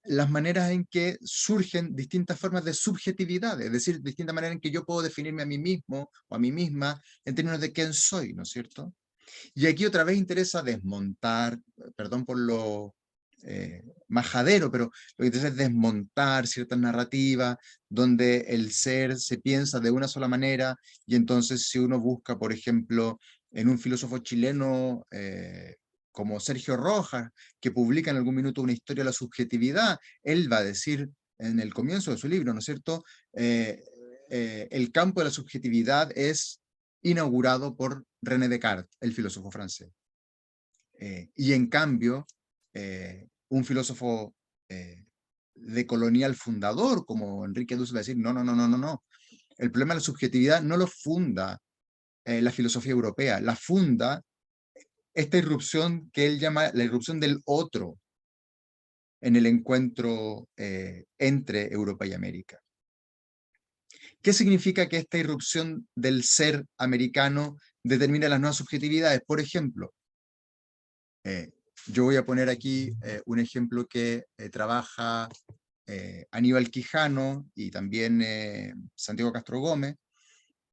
las maneras en que surgen distintas formas de subjetividad, es decir, distintas maneras en que yo puedo definirme a mí mismo o a mí misma en términos de quién soy, ¿no es cierto? Y aquí otra vez interesa desmontar, perdón por lo majadero, pero lo que interesa es desmontar ciertas narrativas donde el ser se piensa de una sola manera y entonces si uno busca, por ejemplo, en un filósofo chileno como Sergio Rojas, que publica en algún minuto una historia de la subjetividad, él va a decir en el comienzo de su libro, ¿no es cierto? El campo de la subjetividad es inaugurado por René Descartes, el filósofo francés. Y en cambio, un filósofo de colonial fundador, como Enrique Dussel, va a decir, no, no, no, no, no, no. El problema de la subjetividad no lo funda la filosofía europea, la funda esta irrupción que él llama la irrupción del otro en el encuentro entre Europa y América. ¿Qué significa que esta irrupción del ser americano determina las nuevas subjetividades? Por ejemplo, yo voy a poner aquí un ejemplo que trabaja Aníbal Quijano y también Santiago Castro Gómez,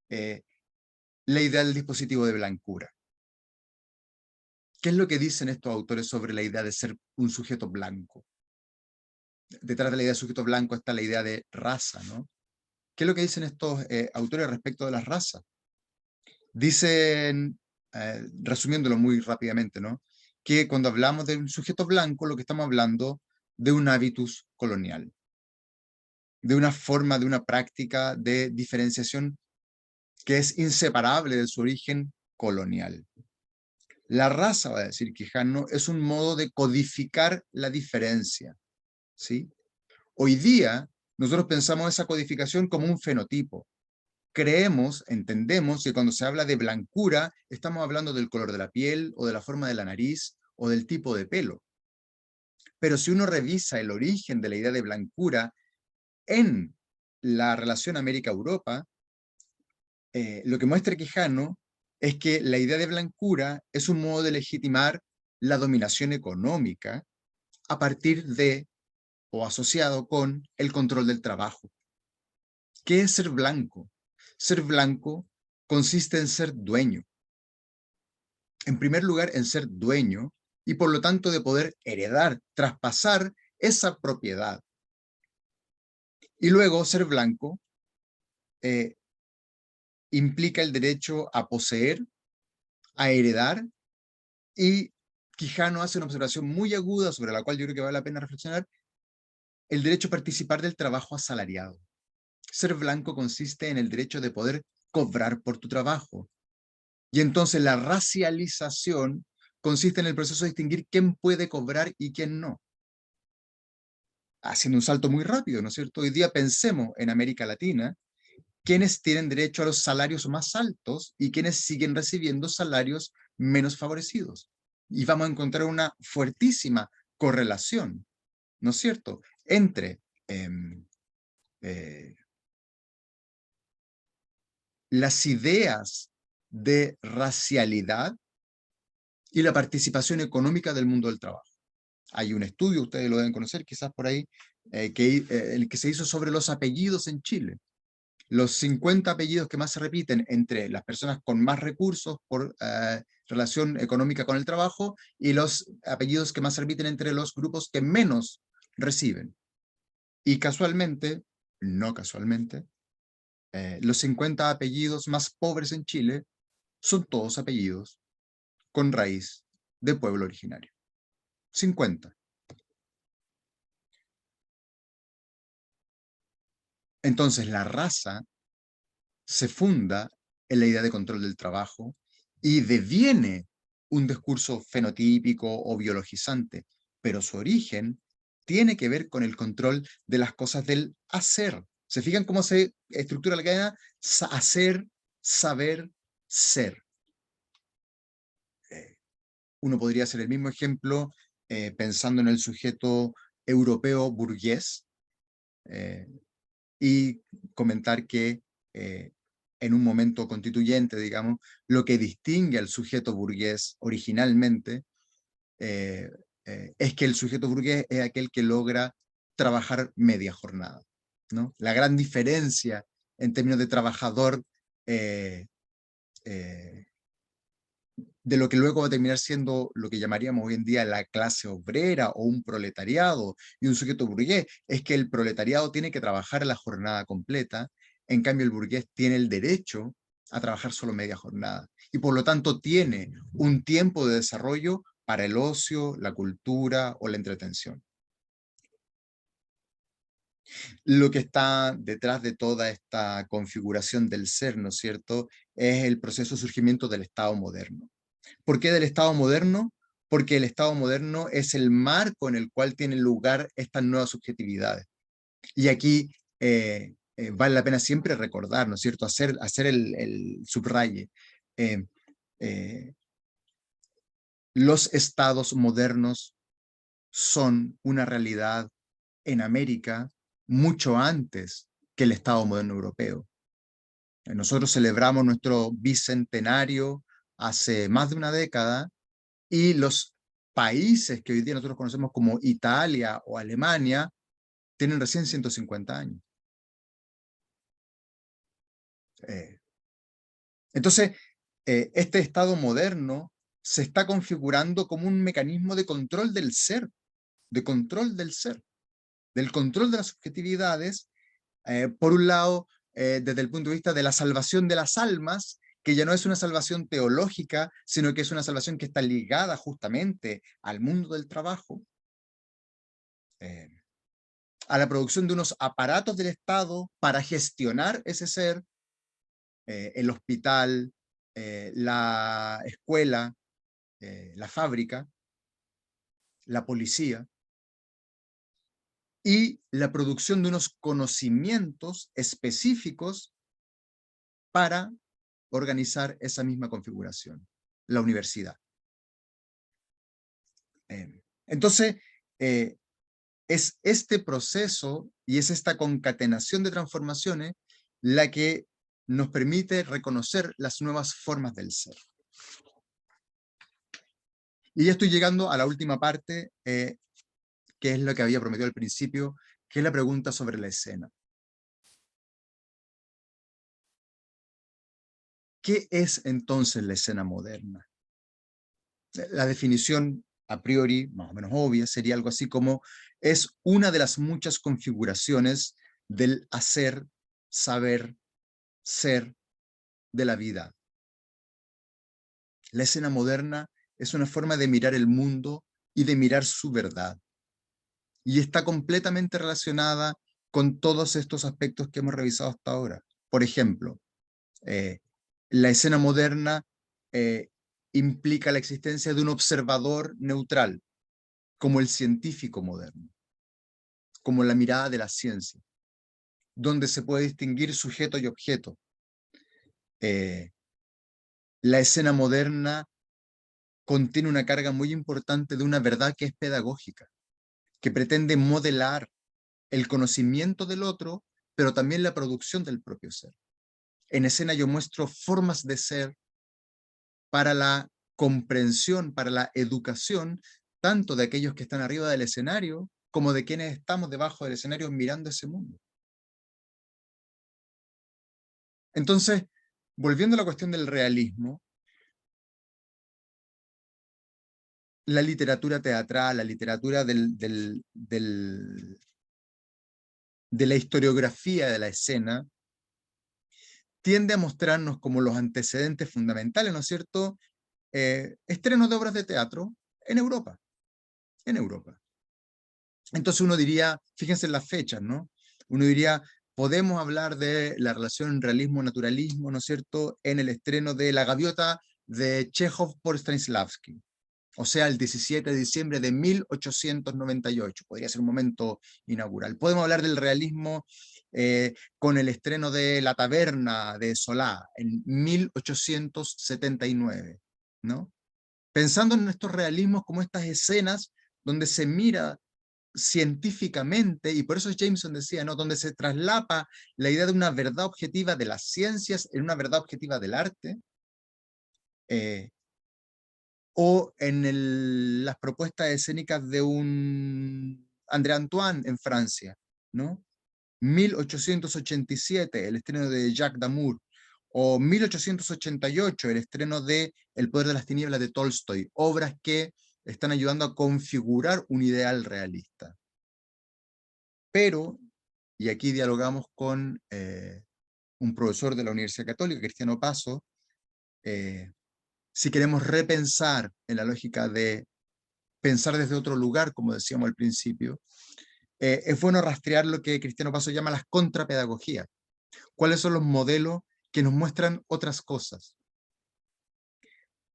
la idea del dispositivo de blancura. ¿Qué es lo que dicen estos autores sobre la idea de ser un sujeto blanco? Detrás de la idea de sujeto blanco está la idea de raza, ¿no? ¿Qué es lo que dicen estos autores respecto de las razas? Dicen, resumiéndolo muy rápidamente, ¿no? Que cuando hablamos de un sujeto blanco, lo que estamos hablando de un hábitus colonial, de una forma, de una práctica de diferenciación que es inseparable de su origen colonial. La raza, va a decir Quijano, es un modo de codificar la diferencia, ¿sí? Hoy día, nosotros pensamos esa codificación como un fenotipo. Creemos, entendemos que cuando se habla de blancura, estamos hablando del color de la piel, o de la forma de la nariz, o del tipo de pelo. Pero si uno revisa el origen de la idea de blancura en la relación América-Europa, lo que muestra Quijano es que la idea de blancura es un modo de legitimar la dominación económica a partir de o asociado con el control del trabajo. ¿Qué es ser blanco? Ser blanco consiste en ser dueño. En primer lugar, en ser dueño y por lo tanto de poder heredar, traspasar esa propiedad. Y luego ser blanco implica el derecho a poseer, a heredar, y Quijano hace una observación muy aguda sobre la cual yo creo que vale la pena reflexionar: el derecho a participar del trabajo asalariado. Ser blanco consiste en el derecho de poder cobrar por tu trabajo. Y entonces la racialización consiste en el proceso de distinguir quién puede cobrar y quién no. Haciendo un salto muy rápido, ¿no es cierto? Hoy día pensemos en América Latina, quienes tienen derecho a los salarios más altos y quienes siguen recibiendo salarios menos favorecidos. Y vamos a encontrar una fuertísima correlación, ¿no es cierto?, entre las ideas de racialidad y la participación económica del mundo del trabajo. Hay un estudio, ustedes lo deben conocer quizás por ahí, el que se hizo sobre los apellidos en Chile. Los 50 apellidos que más se repiten entre las personas con más recursos por relación económica con el trabajo, y los apellidos que más se repiten entre los grupos que menos reciben. Y casualmente, no casualmente, los 50 apellidos más pobres en Chile son todos apellidos con raíz de pueblo originario. 50. Entonces la raza se funda en la idea de control del trabajo y deviene un discurso fenotípico o biologizante, pero su origen tiene que ver con el control de las cosas del hacer. ¿Se fijan cómo se estructura la cadena? Hacer, saber, ser. Uno podría hacer el mismo ejemplo pensando en el sujeto europeo burgués, y comentar que en un momento constituyente, digamos, lo que distingue al sujeto burgués originalmente es que el sujeto burgués es aquel que logra trabajar media jornada, ¿no? La gran diferencia en términos de trabajador eh, eh, de lo que luego va a terminar siendo lo que llamaríamos hoy en día la clase obrera o un proletariado y un sujeto burgués, es que el proletariado tiene que trabajar la jornada completa, en cambio el burgués tiene el derecho a trabajar solo media jornada, y por lo tanto tiene un tiempo de desarrollo para el ocio, la cultura o la entretención. Lo que está detrás de toda esta configuración del ser, ¿no es cierto?, es el proceso de surgimiento del Estado moderno. ¿Por qué del Estado moderno? Porque el Estado moderno es el marco en el cual tienen lugar estas nuevas subjetividades. Y aquí vale la pena siempre recordar, ¿no es cierto?, hacer el subraye. Eh, eh, los estados modernos son una realidad en América mucho antes que el Estado moderno europeo. Nosotros celebramos nuestro bicentenario hace más de una década, y los países que hoy día nosotros conocemos como Italia o Alemania tienen recién 150 años. Entonces, este Estado moderno se está configurando como un mecanismo de control del ser, de control del ser, del control de las subjetividades, por un lado, desde el punto de vista de la salvación de las almas, que ya no es una salvación teológica, sino que es una salvación que está ligada justamente al mundo del trabajo, a la producción de unos aparatos del Estado para gestionar ese ser, el hospital, la escuela, la fábrica, la policía, y la producción de unos conocimientos específicos para organizar esa misma configuración, la universidad. Entonces, es este proceso y es esta concatenación de transformaciones la que nos permite reconocer las nuevas formas del ser. Y ya estoy llegando a la última parte, que es lo que había prometido al principio, que es la pregunta sobre la escena. ¿Qué es entonces la escena moderna? La definición a priori, más o menos obvia, sería algo así como: es una de las muchas configuraciones del hacer, saber, ser de la vida. La escena moderna es una forma de mirar el mundo y de mirar su verdad. Y está completamente relacionada con todos estos aspectos que hemos revisado hasta ahora. Por ejemplo, la escena moderna implica la existencia de un observador neutral, como el científico moderno, como la mirada de la ciencia, donde se puede distinguir sujeto y objeto. La escena moderna contiene una carga muy importante de una verdad que es pedagógica, que pretende modelar el conocimiento del otro, pero también la producción del propio ser. En escena yo muestro formas de ser para la comprensión, para la educación, tanto de aquellos que están arriba del escenario, como de quienes estamos debajo del escenario mirando ese mundo. Entonces, volviendo a la cuestión del realismo, la literatura teatral, la literatura de la historiografía de la escena, tiende a mostrarnos como los antecedentes fundamentales, ¿no es cierto?, estrenos de obras de teatro en Europa, en Europa. Entonces uno diría, fíjense en las fechas, ¿no? Uno diría, podemos hablar de la relación realismo-naturalismo, ¿no es cierto?, en el estreno de La Gaviota de Chekhov por Stanislavski, o sea, el 17 de diciembre de 1898, podría ser un momento inaugural. Podemos hablar del realismo con el estreno de La Taberna de Solá en 1879, ¿no? Pensando en estos realismos como estas escenas donde se mira científicamente, y por eso Jameson decía, ¿no?, donde se traslapa la idea de una verdad objetiva de las ciencias en una verdad objetiva del arte, o en las propuestas escénicas de un André Antoine en Francia, ¿no? 1887, el estreno de Jacques Damour, o 1888, el estreno de El poder de las tinieblas de Tolstoy, obras que están ayudando a configurar un ideal realista. Pero, y aquí dialogamos con un profesor de la Universidad Católica, Cristiano Paso, si queremos repensar en la lógica de pensar desde otro lugar, como decíamos al principio, es bueno rastrear lo que Cristiano Paso llama las contrapedagogías. ¿Cuáles son los modelos que nos muestran otras cosas?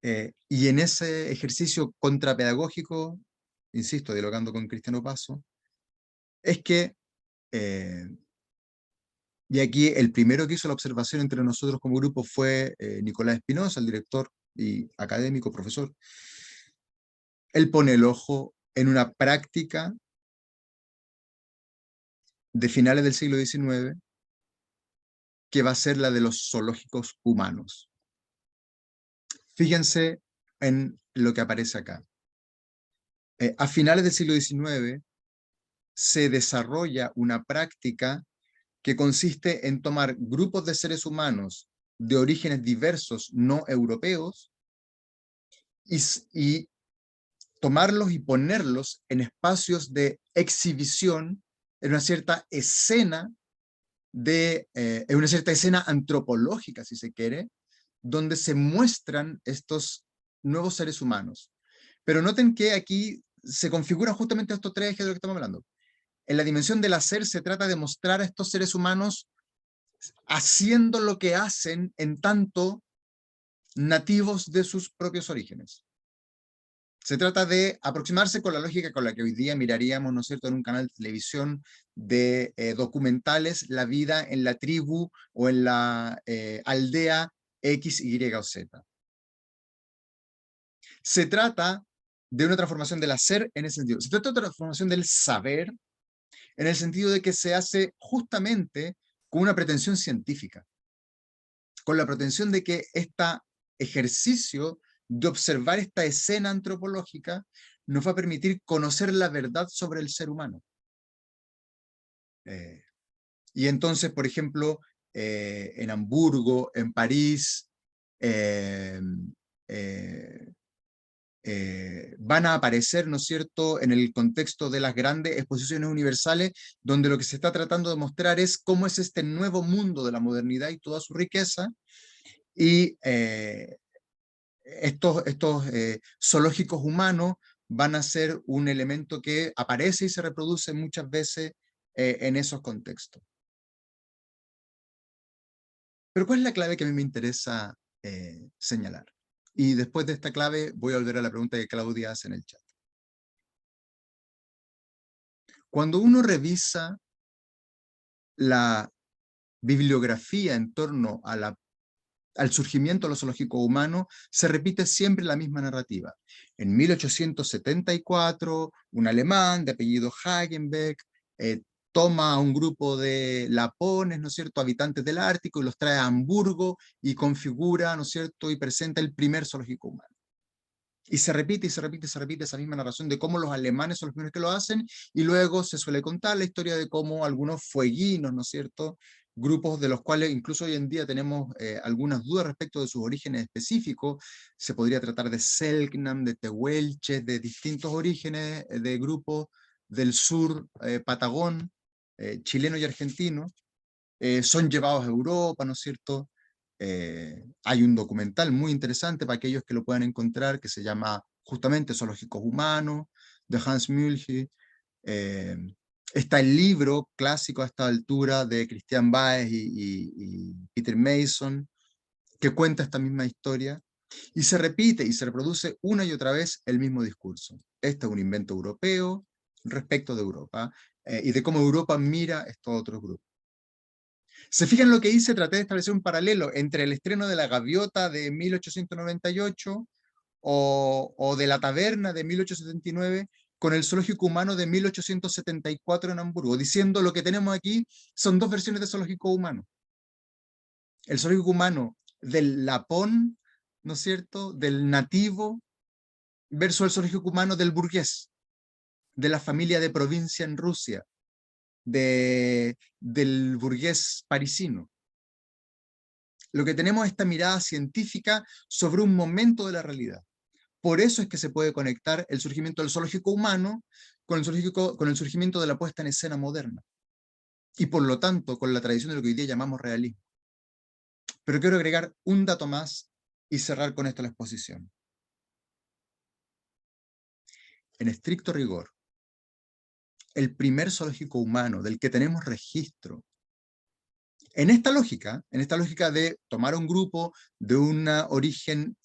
Y en ese ejercicio contrapedagógico, insisto, dialogando con Cristiano Paso, es que, y aquí el primero que hizo la observación entre nosotros como grupo fue Nicolás Espinosa, el director y académico, profesor. Él pone el ojo en una práctica de finales del siglo XIX que va a ser la de los zoológicos humanos. Fíjense en lo que aparece acá. A finales del siglo XIX se desarrolla una práctica que consiste en tomar grupos de seres humanos de orígenes diversos no europeos y tomarlos y ponerlos en espacios de exhibición, en una cierta escena en una cierta escena antropológica, si se quiere, donde se muestran estos nuevos seres humanos. Pero noten que aquí se configuran justamente estos tres ejes de lo que estamos hablando. En la dimensión del hacer se trata de mostrar a estos seres humanos haciendo lo que hacen en tanto nativos de sus propios orígenes. Se trata de aproximarse con la lógica con la que hoy día miraríamos, ¿no es cierto?, en un canal de televisión de documentales, la vida en la tribu o en la aldea X, Y o Z. Se trata de una transformación del hacer en ese sentido. Se trata de una transformación del saber en el sentido de que se hace justamente con una pretensión científica, con la pretensión de que este ejercicio de observar esta escena antropológica nos va a permitir conocer la verdad sobre el ser humano. Y entonces, por ejemplo, en Hamburgo, en París, eh, van a aparecer, ¿no es cierto?, en el contexto de las grandes exposiciones universales, donde lo que se está tratando de mostrar es cómo es este nuevo mundo de la modernidad y toda su riqueza, y estos zoológicos humanos van a ser un elemento que aparece y se reproduce muchas veces en esos contextos. Pero ¿cuál es la clave que a mí me interesa señalar? Y después de esta clave voy a volver a la pregunta que Claudia hace en el chat. Cuando uno revisa la bibliografía en torno a al surgimiento de los zoológicos humanos, se repite siempre la misma narrativa. En 1874, un alemán de apellido Hagenbeck toma a un grupo de lapones, ¿no es cierto?, habitantes del Ártico, y los trae a Hamburgo y configura, ¿no es cierto?, y presenta el primer zoológico humano. Y se repite y se repite y se repite esa misma narración de cómo los alemanes son los primeros que lo hacen, y luego se suele contar la historia de cómo algunos fueguinos, ¿no es cierto?, grupos de los cuales incluso hoy en día tenemos algunas dudas respecto de sus orígenes específicos. Se podría tratar de Selknam, de Tehuelche, de distintos orígenes de grupos del sur patagón, chileno y argentino, son llevados a Europa, ¿no es cierto? Hay un documental muy interesante para aquellos que lo puedan encontrar, que se llama justamente Zoológicos Humanos, de Hans Mulhy. Eh, Está el libro clásico a esta altura de Christian Baez y Peter Mason, que cuenta esta misma historia, y se repite y se reproduce una y otra vez el mismo discurso. Este es un invento europeo respecto de Europa, y de cómo Europa mira estos otros grupos. ¿Se fijan lo que hice? Traté de establecer un paralelo entre el estreno de La Gaviota de 1898 o de La Taberna de 1879 con el Zoológico Humano de 1874 en Hamburgo, diciendo lo que tenemos aquí son dos versiones de Zoológico Humano. El Zoológico Humano del lapón, ¿no es cierto?, del nativo, versus el Zoológico Humano del burgués, de la familia de provincia en Rusia, del burgués parisino. Lo que tenemos es esta mirada científica sobre un momento de la realidad. Por eso es que se puede conectar el surgimiento del zoológico humano con el surgimiento de la puesta en escena moderna. Y por lo tanto, con la tradición de lo que hoy día llamamos realismo. Pero quiero agregar un dato más y cerrar con esto la exposición. En estricto rigor, el primer zoológico humano del que tenemos registro, en esta lógica de tomar un grupo de un origen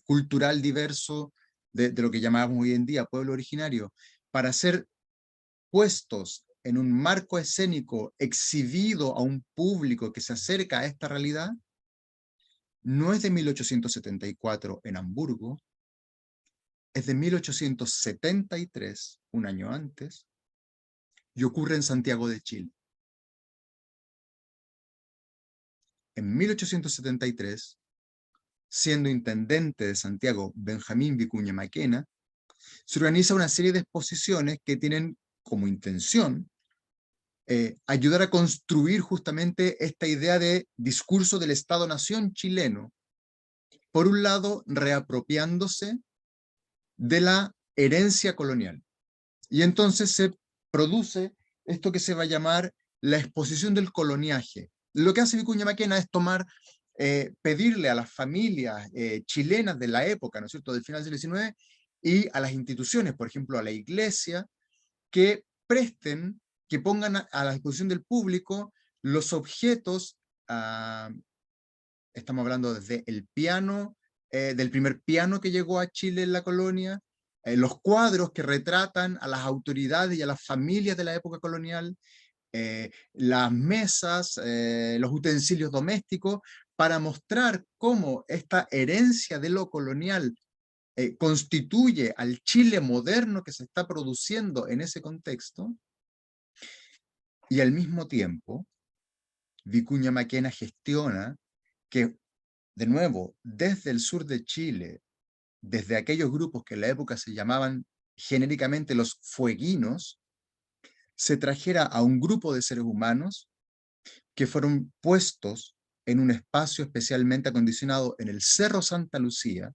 cultural diverso, de lo que llamamos hoy en día pueblo originario, para ser puestos en un marco escénico exhibido a un público que se acerca a esta realidad, no es de 1874 en Hamburgo, es de 1873, un año antes, y ocurre en Santiago de Chile. En 1873, siendo intendente de Santiago Benjamín Vicuña Maquena, se organiza una serie de exposiciones que tienen como intención ayudar a construir justamente esta idea de discurso del Estado-Nación chileno, por un lado reapropiándose de la herencia colonial. Y entonces se produce esto que se va a llamar la exposición del coloniaje. Lo que hace Vicuña Maquena es pedirle a las familias chilenas de la época, ¿no es cierto?, del final del siglo XIX, y a las instituciones, por ejemplo, a la iglesia, que presten, que pongan a la disposición del público los objetos, estamos hablando desde el piano, del primer piano que llegó a Chile en la colonia, los cuadros que retratan a las autoridades y a las familias de la época colonial, las mesas, los utensilios domésticos, para mostrar cómo esta herencia de lo colonial constituye al Chile moderno que se está produciendo en ese contexto, y al mismo tiempo Vicuña Maquena gestiona que, de nuevo, desde el sur de Chile, desde aquellos grupos que en la época se llamaban genéricamente los fueguinos, se trajera a un grupo de seres humanos que fueron puestos en un espacio especialmente acondicionado en el Cerro Santa Lucía,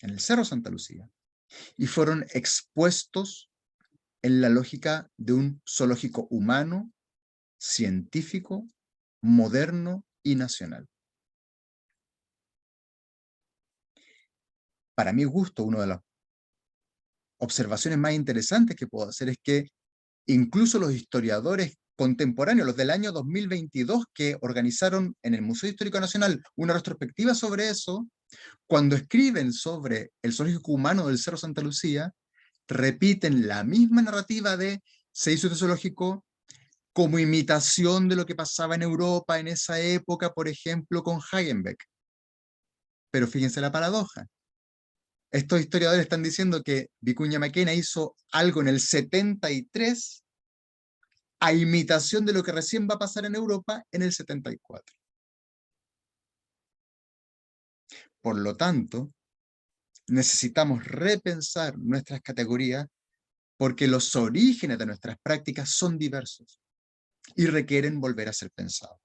en el Cerro Santa Lucía, y fueron expuestos en la lógica de un zoológico humano, científico, moderno y nacional. Para mi gusto, una de las observaciones más interesantes que puedo hacer es que incluso los historiadores contemporáneos, los del año 2022, que organizaron en el Museo Histórico Nacional una retrospectiva sobre eso, cuando escriben sobre el zoológico humano del Cerro Santa Lucía, repiten la misma narrativa de se hizo este zoológico como imitación de lo que pasaba en Europa en esa época, por ejemplo, con Hagenbeck. Pero fíjense la paradoja. Estos historiadores están diciendo que Vicuña Maquena hizo algo en el 73 a imitación de lo que recién va a pasar en Europa en el 74. Por lo tanto, necesitamos repensar nuestras categorías porque los orígenes de nuestras prácticas son diversos y requieren volver a ser pensados.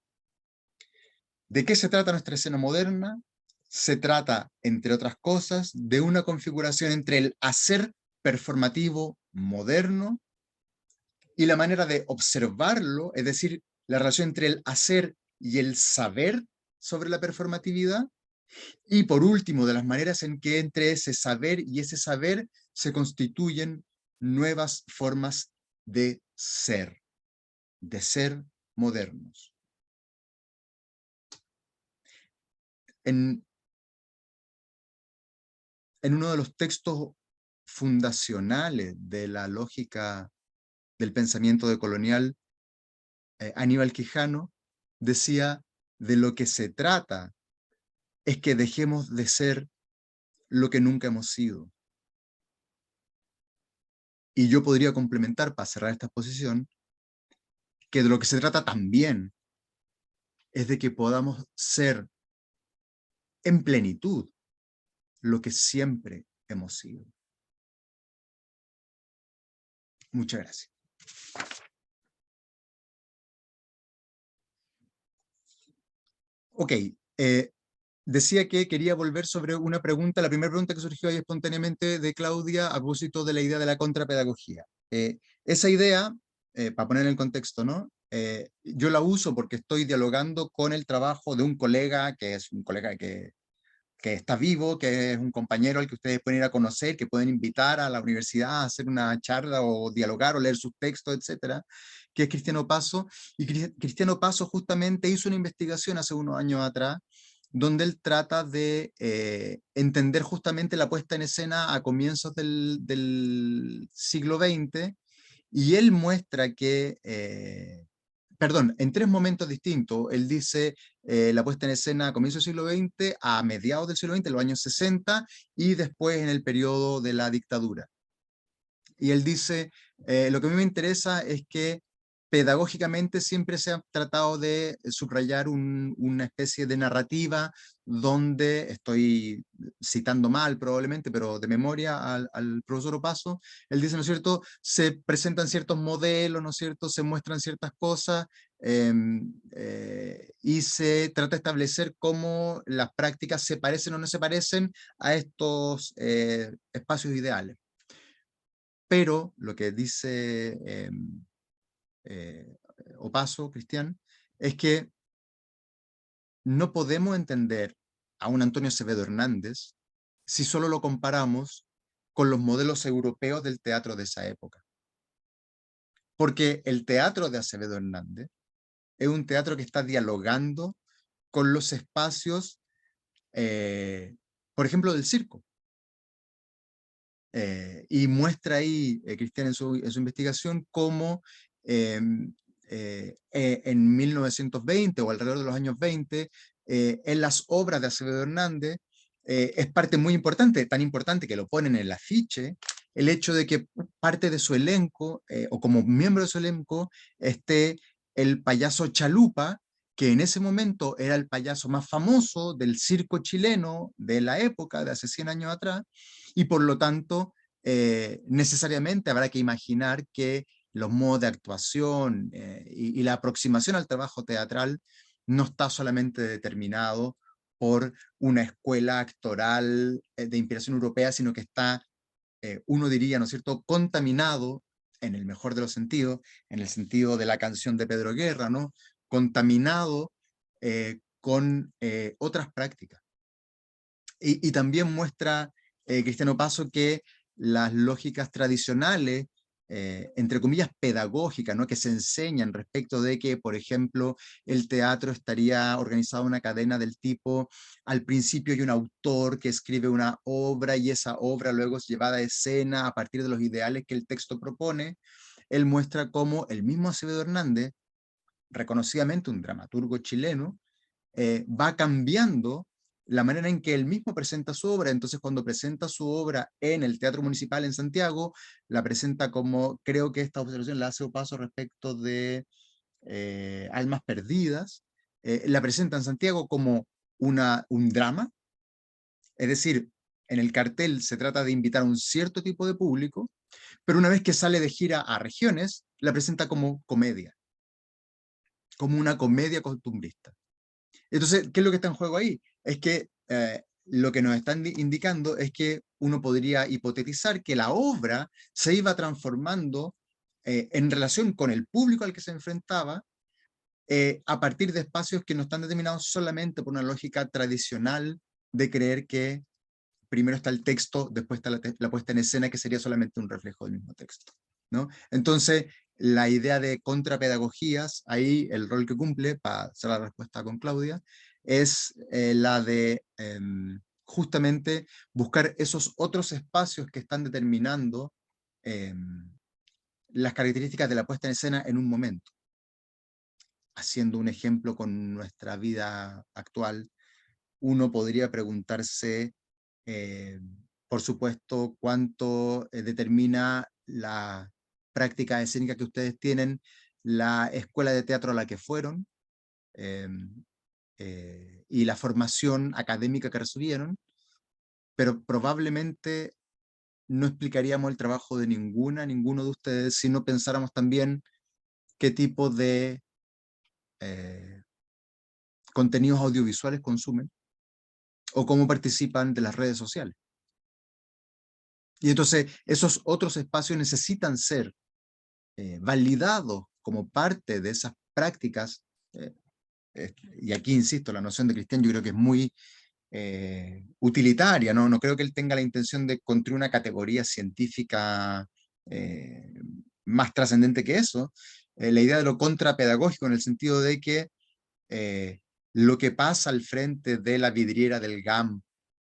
¿De qué se trata nuestra escena moderna? Se trata, entre otras cosas, de una configuración entre el hacer performativo moderno y la manera de observarlo, es decir, la relación entre el hacer y el saber sobre la performatividad, y por último, de las maneras en que entre ese saber y ese saber se constituyen nuevas formas de ser modernos. En uno de los textos fundacionales de la lógica del pensamiento decolonial, Aníbal Quijano decía, de lo que se trata es que dejemos de ser lo que nunca hemos sido. Y yo podría complementar, para cerrar esta exposición, que de lo que se trata también es de que podamos ser en plenitud lo que siempre hemos sido. Muchas gracias. Ok, decía que quería volver sobre una pregunta, la primera pregunta que surgió ahí espontáneamente de Claudia a propósito de la idea de la contrapedagogía. Esa idea, para poner en contexto, ¿no? Yo la uso porque estoy dialogando con el trabajo de un colega, que es un colega que está vivo, que es un compañero al que ustedes pueden ir a conocer, que pueden invitar a la universidad a hacer una charla o dialogar o leer sus textos, etcétera, que es Cristiano Paso. Y Cristiano Paso justamente hizo una investigación hace unos años atrás, donde él trata de entender justamente la puesta en escena a comienzos del siglo XX, y él muestra que perdón, en tres momentos distintos. Él dice la puesta en escena a comienzos del siglo XX, a mediados del siglo XX, los años 60, y después en el periodo de la dictadura. Y él dice, lo que a mí me interesa es que pedagógicamente siempre se ha tratado de subrayar una especie de narrativa donde, estoy citando mal probablemente, pero de memoria al profesor Opaso, él dice, ¿no es cierto?, se presentan ciertos modelos, ¿no es cierto?, se muestran ciertas cosas, y se trata de establecer cómo las prácticas se parecen o no se parecen a estos espacios ideales. Pero lo que dice Opaso, Cristian, es que no podemos entender a un Antonio Acevedo Hernández si solo lo comparamos con los modelos europeos del teatro de esa época. Porque el teatro de Acevedo Hernández es un teatro que está dialogando con los espacios, por ejemplo, del circo. Y muestra ahí, Cristian, en su investigación, cómo en 1920 o alrededor de los años 20, en las obras de Acevedo Hernández, es parte muy importante, tan importante que lo ponen en el afiche, el hecho de que parte de su elenco, o como miembro de su elenco, esté el payaso Chalupa, que en ese momento era el payaso más famoso del circo chileno de la época, de hace 100 años atrás, y por lo tanto, necesariamente habrá que imaginar que los modos de actuación y la aproximación al trabajo teatral no está solamente determinado por una escuela actoral de inspiración europea, sino que está, uno diría, ¿no es cierto?, contaminado, en el mejor de los sentidos, en el sentido de la canción de Pedro Guerra, ¿no?, contaminado con otras prácticas. Y también muestra Cristiano Paso que las lógicas tradicionales, entre comillas pedagógicas, ¿no?, que se enseñan respecto de que, por ejemplo, el teatro estaría organizado en una cadena del tipo, al principio hay un autor que escribe una obra y esa obra luego es llevada a escena a partir de los ideales que el texto propone. Él muestra cómo el mismo Acevedo Hernández, reconocidamente un dramaturgo chileno, va cambiando la manera en que él mismo presenta su obra. Entonces, cuando presenta su obra en el Teatro Municipal en Santiago, la presenta como, creo que esta observación la hace Paso respecto de Almas Perdidas, la presenta en Santiago como un drama, es decir, en el cartel se trata de invitar a un cierto tipo de público, pero una vez que sale de gira a regiones, la presenta como comedia, como una comedia costumbrista. Entonces, ¿qué es lo que está en juego ahí? Es que lo que nos están indicando es que uno podría hipotetizar que la obra se iba transformando en relación con el público al que se enfrentaba, a partir de espacios que no están determinados solamente por una lógica tradicional de creer que primero está el texto, después está la puesta en escena, que sería solamente un reflejo del mismo texto, ¿no? Entonces, la idea de contrapedagogías, ahí el rol que cumple, para hacer la respuesta con Claudia, es la de justamente buscar esos otros espacios que están determinando las características de la puesta en escena en un momento. Haciendo un ejemplo con nuestra vida actual, uno podría preguntarse, por supuesto, cuánto determina la práctica escénica que ustedes tienen, la escuela de teatro a la que fueron, y la formación académica que recibieron, pero probablemente no explicaríamos el trabajo de ninguno de ustedes si no pensáramos también qué tipo de contenidos audiovisuales consumen o cómo participan de las redes sociales. Y entonces esos otros espacios necesitan ser validados como parte de esas prácticas, y aquí insisto, la noción de Cristian yo creo que es muy utilitaria, ¿no? No creo que él tenga la intención de construir una categoría científica más trascendente que eso. La idea de lo contrapedagógico en el sentido de que lo que pasa al frente de la vidriera del GAM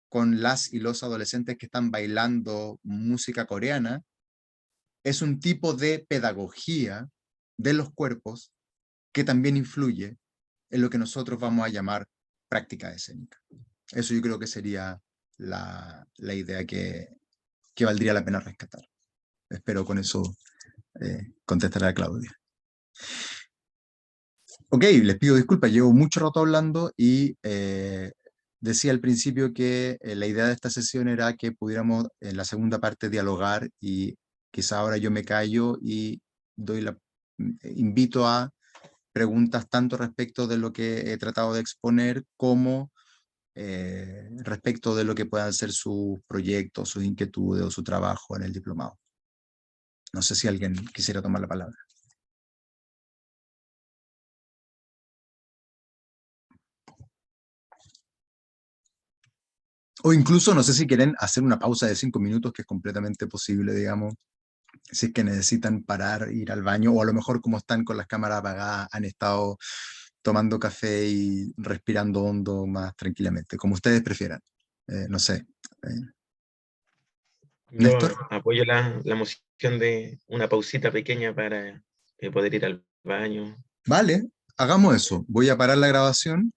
con las y los adolescentes que están bailando música coreana, es un tipo de pedagogía de los cuerpos que también influye en lo que nosotros vamos a llamar práctica escénica. Eso yo creo que sería la idea que valdría la pena rescatar. Espero con eso contestar a Claudia. Ok, les pido disculpas, llevo mucho rato hablando y decía al principio que la idea de esta sesión era que pudiéramos en la segunda parte dialogar, y quizá ahora yo me callo y invito a preguntas tanto respecto de lo que he tratado de exponer como respecto de lo que puedan ser sus proyectos, sus inquietudes o su trabajo en el diplomado. No sé si alguien quisiera tomar la palabra. O incluso, no sé si quieren hacer una pausa de 5 minutos, que es completamente posible, digamos, si es que necesitan parar, ir al baño, o a lo mejor como están con las cámaras apagadas, han estado tomando café y respirando hondo más tranquilamente, como ustedes prefieran. No sé. Yo ¿Néstor? apoyo la moción de una pausita pequeña para poder ir al baño. Vale, hagamos eso. Voy a parar la grabación